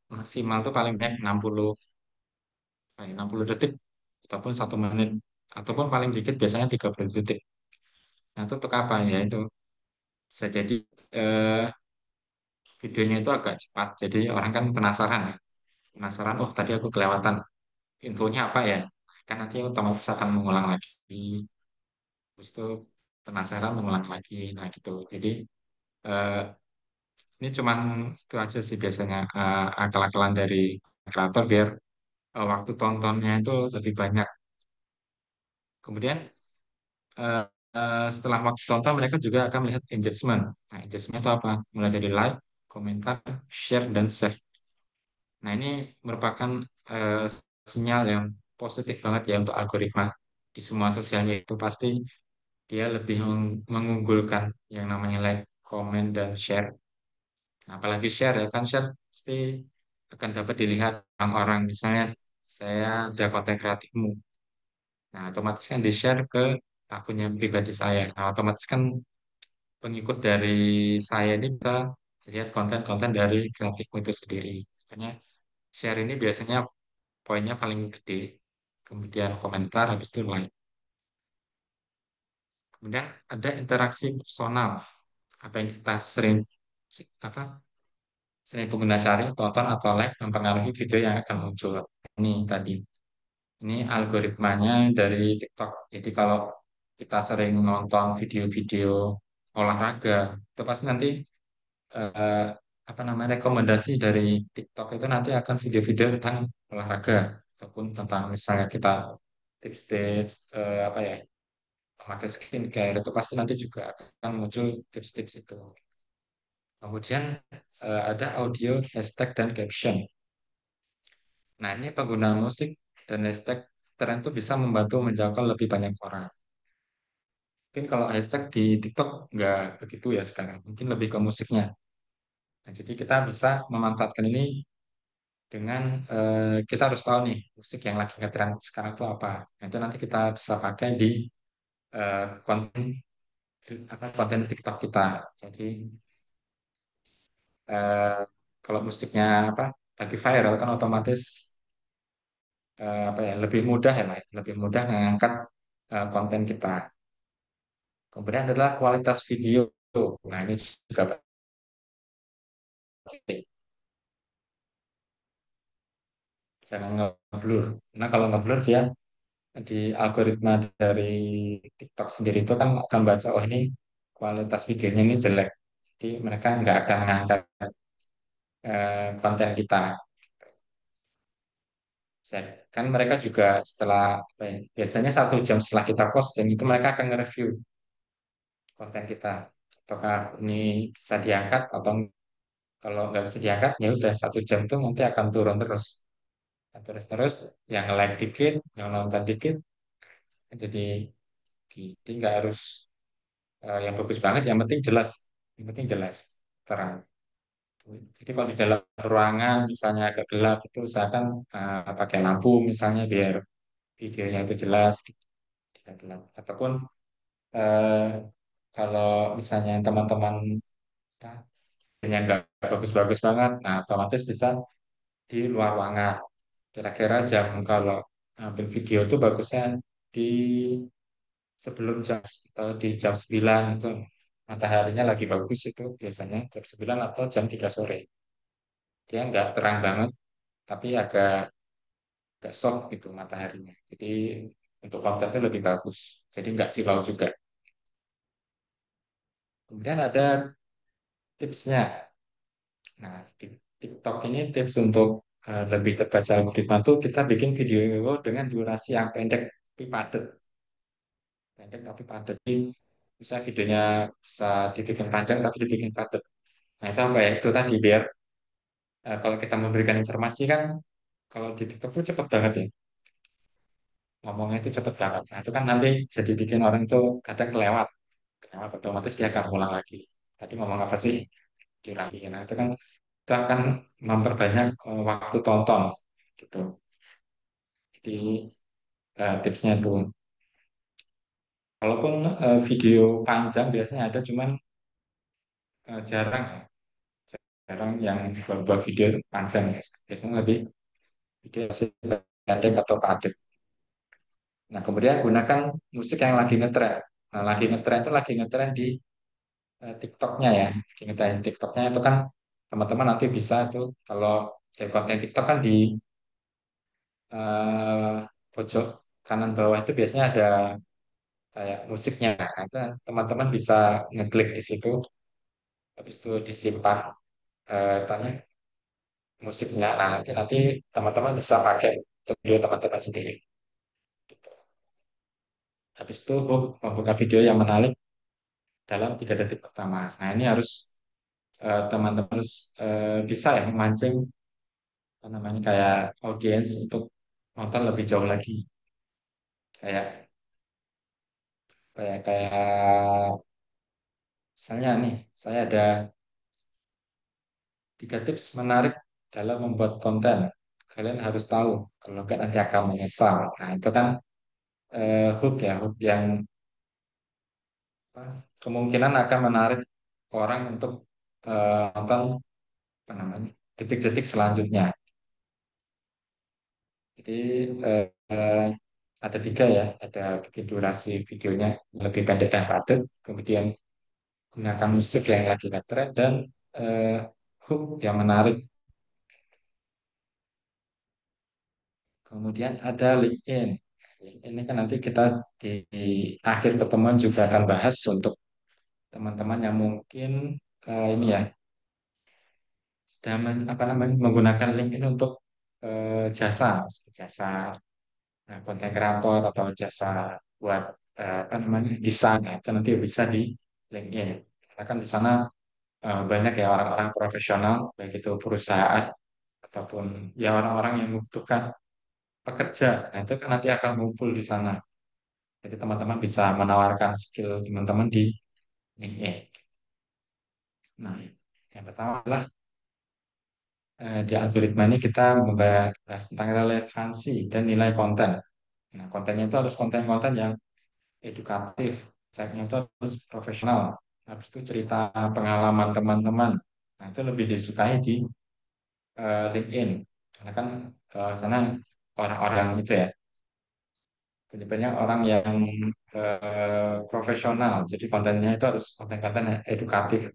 maksimal tuh paling banyak 60 detik ataupun 1 menit ataupun paling dikit biasanya 30 detik. Nah, itu untuk apa ya? Itu bisa jadi eh, videonya itu agak cepat. Jadi orang kan penasaran ya. Penasaran, oh tadi aku kelewatan infonya apa ya? Kan nanti otomatis akan mengulang lagi. Terus itu penasaran mengulang lagi. Nah gitu. Jadi eh, ini cuman itu aja sih biasanya akal-akalan dari kreator biar waktu tontonnya itu lebih banyak. Kemudian eh, setelah waktu tonton mereka juga akan melihat engagement. Nah, engagement itu apa? Mulai dari like, komentar, share, dan save. Nah, ini merupakan eh, sinyal yang positif banget ya untuk algoritma. Di semua sosial media itu pasti dia lebih mengunggulkan yang namanya like, komen, dan share. Nah, apalagi share ya kan share pasti akan dapat dilihat orang-orang. Misalnya saya ada konten kreatifmu. Nah, otomatis kan di-share ke akunnya pribadi saya. Nah, otomatis kan pengikut dari saya ini bisa lihat konten-konten dari kreatifmu itu sendiri. Makanya share ini biasanya poinnya paling gede. Kemudian komentar, habis itu like. Kemudian ada interaksi personal. Apa yang kita apa sering pengguna cari, tonton atau like mempengaruhi video yang akan muncul. Ini tadi. Ini algoritmanya dari TikTok. Jadi kalau kita sering nonton video-video olahraga, itu pasti nanti eh, apa namanya rekomendasi dari TikTok itu nanti akan video-video tentang olahraga ataupun tentang misalnya kita tips-tips apa ya memakai skincare itu pasti nanti juga akan muncul tips-tips itu. Kemudian ada audio, hashtag dan caption. Nah ini pengguna musik dan hashtag tren itu bisa membantu menjangkau lebih banyak orang. Mungkin kalau hashtag di TikTok nggak begitu ya sekarang, mungkin lebih ke musiknya. Nah, jadi kita bisa memanfaatkan ini dengan kita harus tahu nih musik yang lagi ngetren sekarang itu apa. Nah, itu nanti kita bisa pakai di konten apa konten TikTok kita. Jadi eh, kalau musiknya apa lagi viral kan otomatis apa ya lebih mudah ya, Pak, lebih mudah mengangkat konten kita. Kemudian adalah kualitas video. Nah, ini juga penting. Jangan ngeblur. Nah, kalau ngeblur dia di algoritma dari TikTok sendiri itu kan akan baca, oh ini kualitas videonya ini jelek. Jadi mereka nggak akan mengangkat konten kita. Kan mereka juga setelah apa ya, biasanya 1 jam setelah kita posting itu mereka akan nge-review konten kita. Apakah ini bisa diangkat atau kalau nggak bisa diangkat ya udah 1 jam tuh nanti akan turun terus. Nah, terus-terus yang like dikit, yang nonton dikit, jadi nggak harus yang bagus banget, yang penting jelas, terang. Jadi kalau di dalam ruangan misalnya agak gelap itu usahakan pakai lampu misalnya biar videonya itu jelas, tidak gelap. Ataupun eh, kalau misalnya teman-teman Yang nggak bagus-bagus banget, nah otomatis bisa di luar ruangan. Kira-kira jam kalau ambil video itu bagusnya di sebelum jam atau di jam 9 itu mataharinya lagi bagus itu biasanya jam 9 atau jam 3 sore. Dia nggak terang banget tapi agak soft gitu mataharinya. Jadi untuk konten itu lebih bagus. Jadi nggak silau juga. Kemudian ada tipsnya. Nah, di TikTok ini tips untuk lebih terbaca algoritma tuh kita bikin video dengan durasi yang pendek tapi padat. Pendek tapi padat. Jadi bisa videonya bisa dibikin panjang tapi dibikin padat. Nah, itu apa ya? Itu tadi biar kalau kita memberikan informasi kan kalau di TikTok tuh cepet banget ya. Ngomongnya itu cepet banget. Nah, itu kan nanti jadi bikin orang itu kadang kelewat. Kelewat otomatis dia akan ulang lagi. Tadi ngomong apa sih? Diulangi. Nah, itu kan itu akan memperbanyak waktu tonton gitu. Jadi tipsnya itu, walaupun video panjang biasanya ada, cuman jarang ya, jarang yang buat video panjang ya. Biasanya lebih video sih pendek atau padat. Nah, kemudian gunakan musik yang lagi ngetren. Nah, lagi ngetren itu lagi ngetren di TikToknya ya. Lagi ngetren di TikToknya itu kan teman-teman nanti bisa tuh kalau dari konten TikTok kan di eh, pojok kanan bawah itu biasanya ada kayak musiknya. Nah, itu teman-teman bisa ngeklik di situ, habis itu disimpan tanya musiknya. Nah, nanti nanti teman-teman bisa pakai untuk video teman-teman sendiri. Gitu. Habis itu membuka video yang menarik dalam 3 detik pertama. Nah, ini harus teman-teman harus bisa ya memancing apa namanya kayak audiens untuk nonton lebih jauh lagi. Kayak kayak misalnya nih, saya ada 3 tips menarik dalam membuat konten. Kalian harus tahu, kalau nggak nanti akan menyesal. Nah, itu kan hook ya, hook yang apa, kemungkinan akan menarik orang untuk nonton apa namanya detik-detik selanjutnya. Jadi eh, eh, ada 3 ya, ada bikin durasi videonya lebih pendek dan padat, kemudian gunakan musik yang lagi ngetren dan eh, hook yang menarik. Kemudian ada LinkedIn. Ini kan nanti kita di akhir pertemuan juga akan bahas untuk teman-teman yang mungkin ini ya sedang apa namanya menggunakan LinkedIn untuk jasa konten kreator atau jasa buat apa namanya desain ya, itu nanti bisa di LinkedIn. Karena kan di sana banyak ya orang-orang profesional baik itu perusahaan ataupun ya orang-orang yang membutuhkan pekerja. Nah, itu kan nanti akan ngumpul di sana. Jadi teman-teman bisa menawarkan skill teman-teman di LinkedIn. Nah, yang pertama adalah di algoritma ini kita membahas tentang relevansi dan nilai konten. Nah, kontennya itu harus konten-konten yang edukatif, website-nya itu harus profesional. Habis itu cerita pengalaman teman-teman. Nah, itu lebih disukai di LinkedIn. Karena kan sana orang-orang itu ya, banyak orang yang profesional. Jadi kontennya itu harus konten-konten yang edukatif.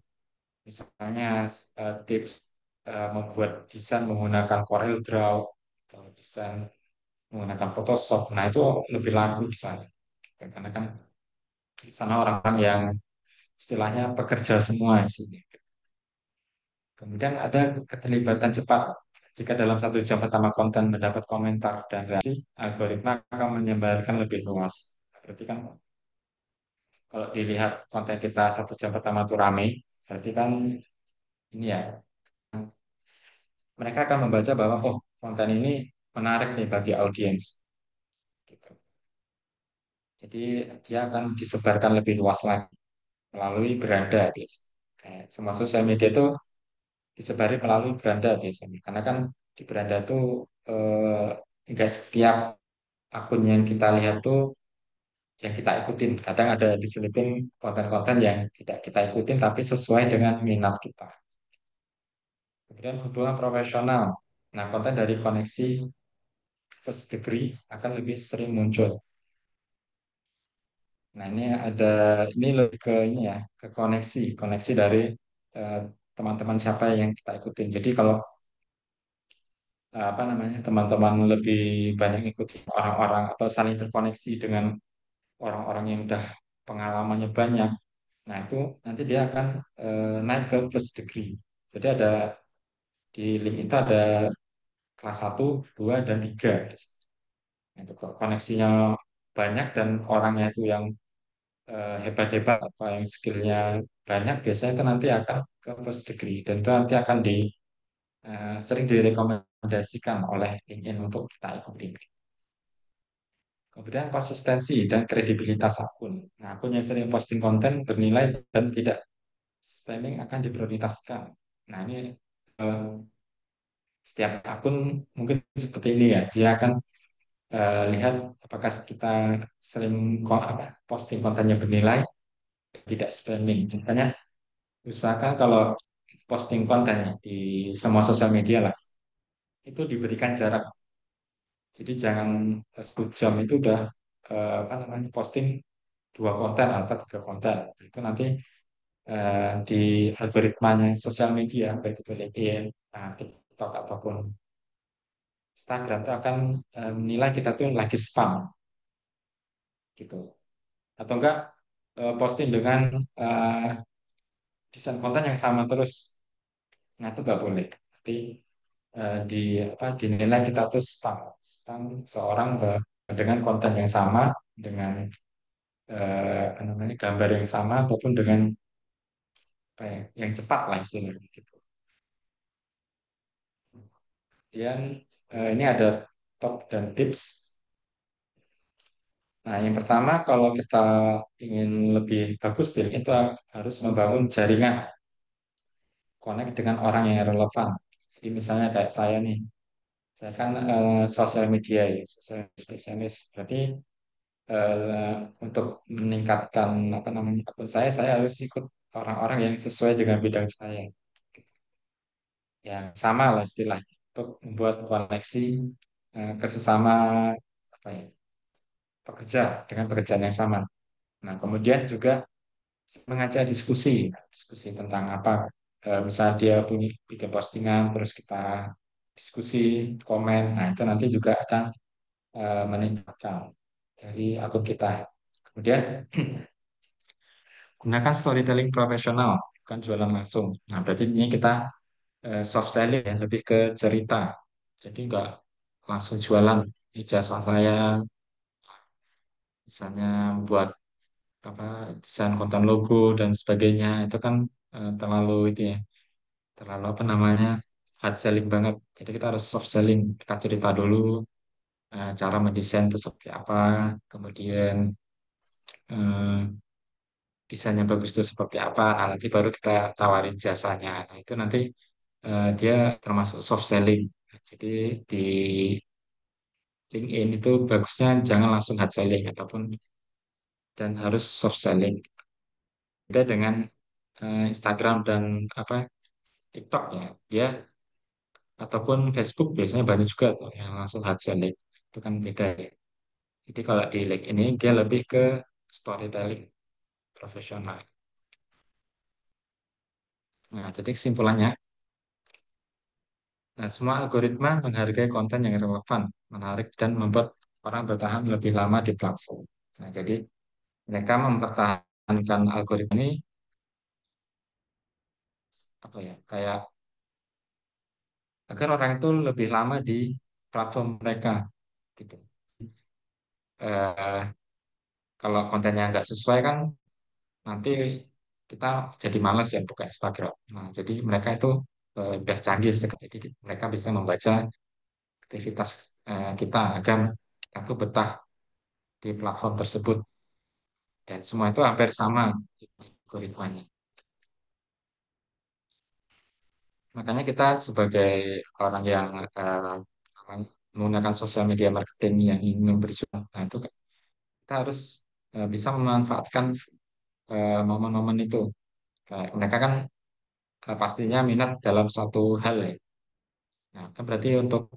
Misalnya tips membuat desain menggunakan Corel Draw atau desain menggunakan Photoshop. Nah, itu lebih laku di sana. Karena kan di sana orang-orang yang istilahnya pekerja semua di sini. Kemudian ada keterlibatan cepat. Jika dalam 1 jam pertama konten mendapat komentar dan reaksi, algoritma akan menyebarkan lebih luas. Berarti kan kalau dilihat konten kita 1 jam pertama itu rame, berarti kan ini ya mereka akan membaca bahwa oh konten ini menarik nih bagi audiens. Gitu. Jadi dia akan disebarkan lebih luas lagi melalui beranda biasanya. Kayak semua sosial media itu disebarin melalui beranda biasanya. Karena kan di beranda itu enggak setiap akun yang kita lihat tuh yang kita ikutin. Kadang ada diselipin konten-konten yang tidak kita ikutin tapi sesuai dengan minat kita. Kemudian hubungan profesional. Nah, konten dari koneksi first degree akan lebih sering muncul. Nah, ini lebih ke ini ya, ke koneksi dari eh, teman-teman siapa yang kita ikutin. Jadi kalau apa namanya teman-teman lebih banyak ikuti orang-orang atau saling terkoneksi dengan orang-orang yang udah pengalamannya banyak, nah itu nanti dia akan naik ke first degree. Jadi ada di link itu ada kelas satu, 2, dan 3. Nah, itu kalau koneksinya banyak dan orangnya itu yang hebat-hebat apa yang skillnya banyak, biasanya itu nanti akan ke first degree dan itu nanti akan sering direkomendasikan oleh LinkedIn untuk kita ikuti. Kemudian konsistensi dan kredibilitas akun. Nah, akun yang sering posting konten bernilai dan tidak spamming akan diprioritaskan. Nah, ini eh, setiap akun mungkin seperti ini ya. Dia akan lihat apakah kita sering posting kontennya bernilai, tidak spamming. Makanya usahakan kalau posting kontennya di semua sosial media lah, itu diberikan jarak. Jadi jangan 1 jam itu udah apa namanya posting 2 konten atau 3 konten. Itu nanti di algoritmanya sosial media, baik itu LinkedIn, TikTok ataupun Instagram itu akan menilai kita tuh lagi spam gitu. Atau enggak posting dengan eh, desain konten yang sama terus. Nah, itu nggak boleh. Nanti di apa dinilai kita tuh spam ke orang dengan konten yang sama, dengan apa namanya gambar yang sama ataupun dengan apa ya, yang cepat lah istilahnya gitu. Kemudian ini ada top dan tips. Nah, yang pertama kalau kita ingin lebih bagus itu harus membangun jaringan, connect dengan orang yang relevan. Jadi misalnya kayak saya nih, saya kan sosial media ya, sosial spesialis. Berarti eh, untuk meningkatkan apa namanya akun saya harus ikut orang-orang yang sesuai dengan bidang saya, yang sama lah istilahnya, untuk membuat koneksi ke sesama apa ya, pekerja dengan pekerjaan yang sama. Nah, kemudian juga mengajak diskusi tentang apa. Misal dia punya bikin postingan, terus kita diskusi, komen. Nah, itu nanti juga akan meningkatkan dari akun kita. Kemudian gunakan storytelling profesional, bukan jualan langsung. Nah, berarti ini kita soft selling ya, lebih ke cerita. Jadi nggak langsung jualan ijazah saya, misalnya buat apa desain konten logo dan sebagainya. Itu kan terlalu itu ya, terlalu apa namanya hard selling banget. Jadi kita harus soft selling. Kita cerita dulu cara mendesain itu seperti apa, kemudian eh, desainnya bagus itu seperti apa. Nah, nanti baru kita tawarin jasanya. Nah, itu nanti dia termasuk soft selling. Jadi di LinkedIn itu bagusnya jangan langsung hard selling ataupun dan harus soft selling. Beda dengan Instagram dan apa TikTok ya. Dia ataupun Facebook biasanya banyak juga tuh yang langsung hard selling. Itu kan beda ya. Jadi kalau di LinkedIn ini dia lebih ke storytelling profesional. Nah, jadi kesimpulannya, nah, semua algoritma menghargai konten yang relevan, menarik, dan membuat orang bertahan lebih lama di platform. Nah, jadi mereka mempertahankan algoritma ini apa ya, kayak agar orang itu lebih lama di platform mereka gitu. Eh, Kalau kontennya nggak sesuai kan nanti kita jadi malas ya buka Instagram. Nah, jadi mereka itu udah canggih sekali. Jadi mereka bisa membaca aktivitas kita agar kita tuh betah di platform tersebut. Dan semua itu hampir sama algoritmanya. Makanya kita sebagai orang yang apa, menggunakan sosial media marketing yang ingin memberi cuan, nah itu kita harus bisa memanfaatkan momen-momen itu. Kayak mereka kan pastinya minat dalam suatu hal ya. Nah, kan berarti untuk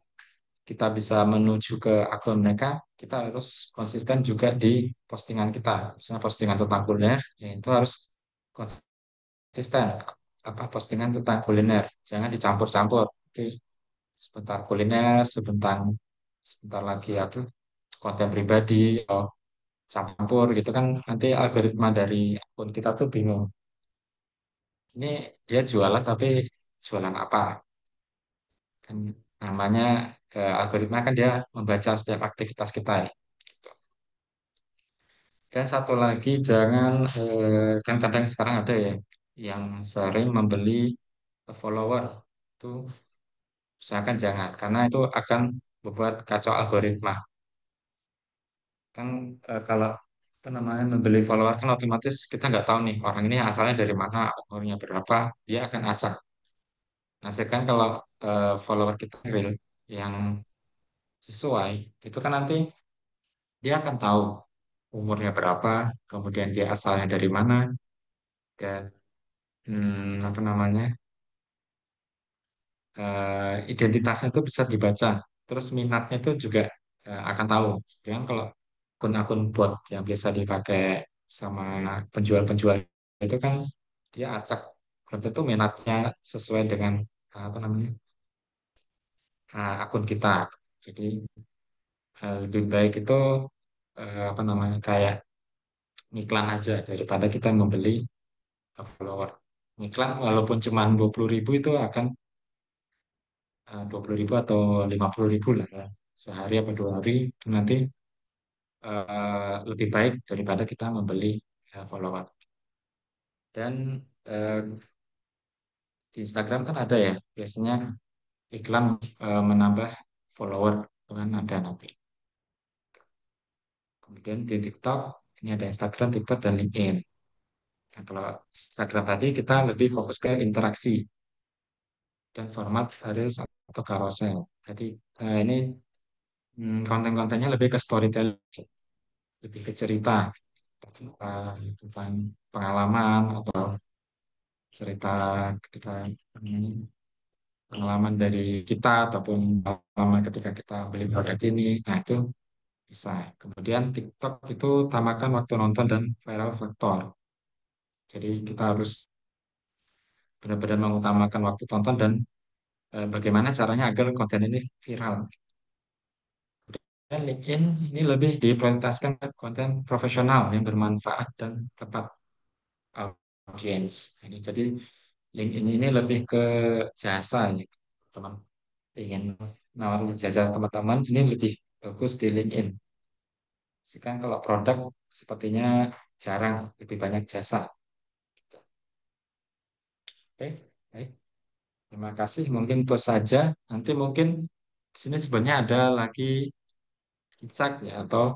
kita bisa menuju ke akun mereka, kita harus konsisten juga di postingan kita. Misalnya postingan tentang kuliner, ya itu harus konsisten. Apa postingan tentang kuliner, jangan dicampur-campur. Jadi sebentar kuliner, sebentar lagi apa konten pribadi, atau campur gitu kan nanti algoritma dari akun kita tuh bingung. Ini dia jualan tapi jualan apa? Kan namanya algoritma kan dia membaca setiap aktivitas kita ya. Gitu. Dan satu lagi jangan kan kadang sekarang ada ya yang sering membeli follower itu usahakan jangan karena itu akan membuat kacau algoritma. Kan kalau apa namanya membeli follower kan otomatis kita nggak tahu nih orang ini asalnya dari mana, umurnya berapa, dia akan acak. Nah, sekarang kalau follower kita real yang sesuai, itu kan nanti dia akan tahu umurnya berapa, kemudian dia asalnya dari mana, dan apa namanya identitasnya itu bisa dibaca. Terus minatnya itu juga akan tahu. Sedangkan kalau akun-akun bot yang biasa dipakai sama penjual-penjual itu kan dia acak. Belum tentu minatnya sesuai dengan apa namanya akun kita. Jadi lebih baik itu apa namanya kayak iklan aja daripada kita membeli follower. Iklan walaupun cuma 20.000 itu akan 20.000 atau 50.000 lah ya. Sehari apa 2 hari itu nanti lebih baik daripada kita membeli follower. Dan di Instagram kan ada ya biasanya iklan menambah follower dengan ada nanti. Kemudian di TikTok ini ada Instagram, TikTok dan LinkedIn. Nah, kalau Instagram tadi kita lebih fokus ke interaksi dan format reels atau carousel. Jadi ini konten-kontennya lebih ke storytelling, lebih ke cerita, cerita tentang pengalaman atau cerita ketika pengalaman dari kita ataupun pengalaman ketika kita beli produk ini. Nah, itu bisa. Kemudian TikTok itu utamakan waktu nonton dan viral faktor. Jadi kita harus benar-benar mengutamakan waktu tonton dan bagaimana caranya agar konten ini viral. Dan LinkedIn ini lebih diprioritaskan ke konten profesional yang bermanfaat dan tepat audiens. Jadi LinkedIn ini lebih ke jasa ya, teman. Ingin nawarin jasa teman-teman ini lebih bagus di LinkedIn. Sekarang kalau produk sepertinya jarang, lebih banyak jasa. Oke, baik. Terima kasih. Mungkin itu saja. Nanti mungkin di sini sebenarnya ada lagi insight ya atau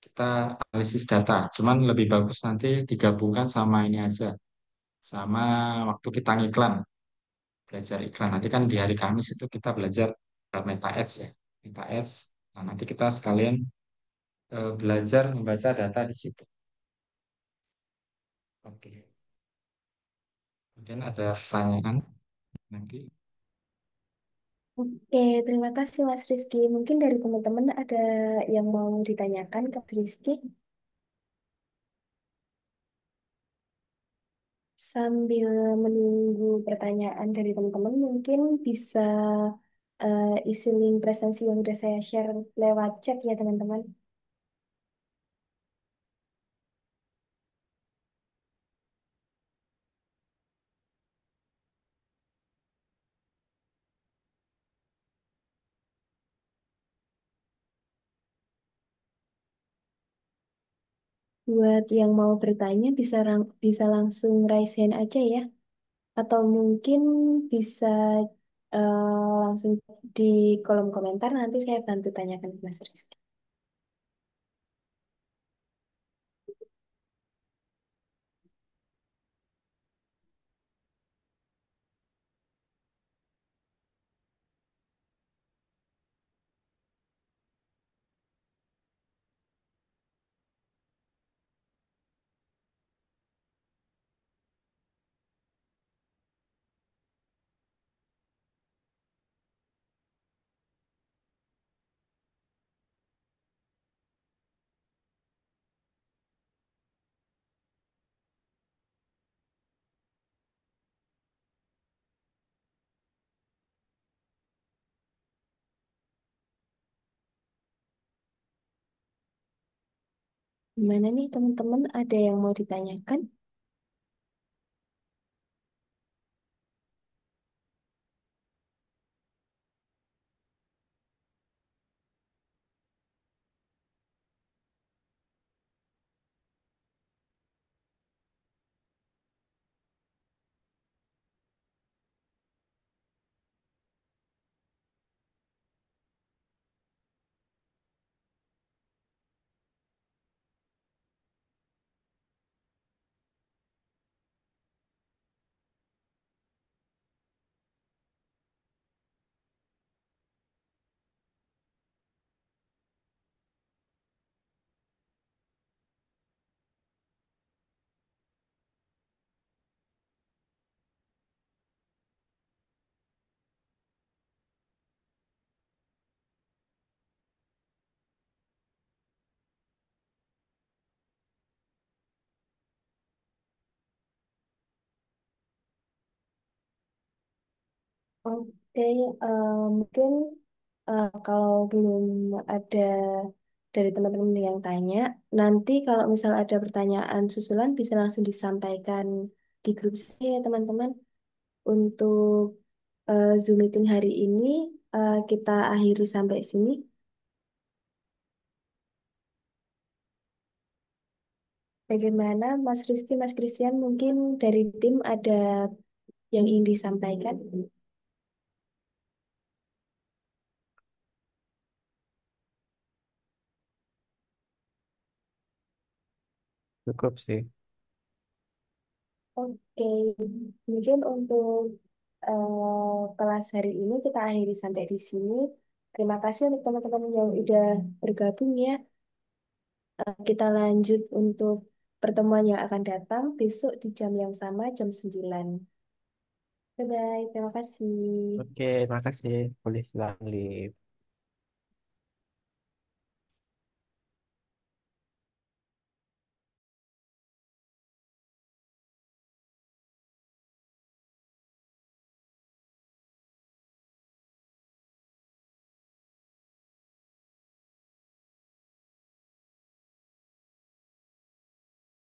kita analisis data. Cuman lebih bagus nanti digabungkan sama ini aja, sama waktu kita ngiklan, belajar iklan. Nanti kan di hari Kamis itu kita belajar Meta Ads ya, Meta Ads. Nah, nanti kita sekalian belajar membaca data di situ. Oke. Kemudian ada pertanyaan lagi. Oke, terima kasih Mas Rizky. Mungkin dari teman-teman ada yang mau ditanyakan ke Mas Rizky. Sambil menunggu pertanyaan dari teman-teman, mungkin bisa isi link presensi yang udah saya share lewat chat ya teman-teman. Buat yang mau bertanya bisa bisa langsung raise hand aja ya. Atau mungkin bisa langsung di kolom komentar nanti saya bantu tanyakan ke Mas Rizky. Gimana nih teman-teman, ada yang mau ditanyakan? Oke, mungkin kalau belum ada dari teman-teman yang tanya, nanti kalau misal ada pertanyaan susulan bisa langsung disampaikan di grup saya ya teman-teman. Untuk Zoom meeting hari ini kita akhiri sampai sini. Bagaimana Mas Rizky, Mas Christian, mungkin dari tim ada yang ingin disampaikan? Cukup sih. Oke, mungkin untuk kelas hari ini kita akhiri sampai di sini. Terima kasih untuk teman-teman yang udah bergabung ya. Kita lanjut untuk pertemuan yang akan datang besok di jam yang sama, jam 9. Bye-bye, terima kasih. Oke, makasih. Boleh silakan, Lip.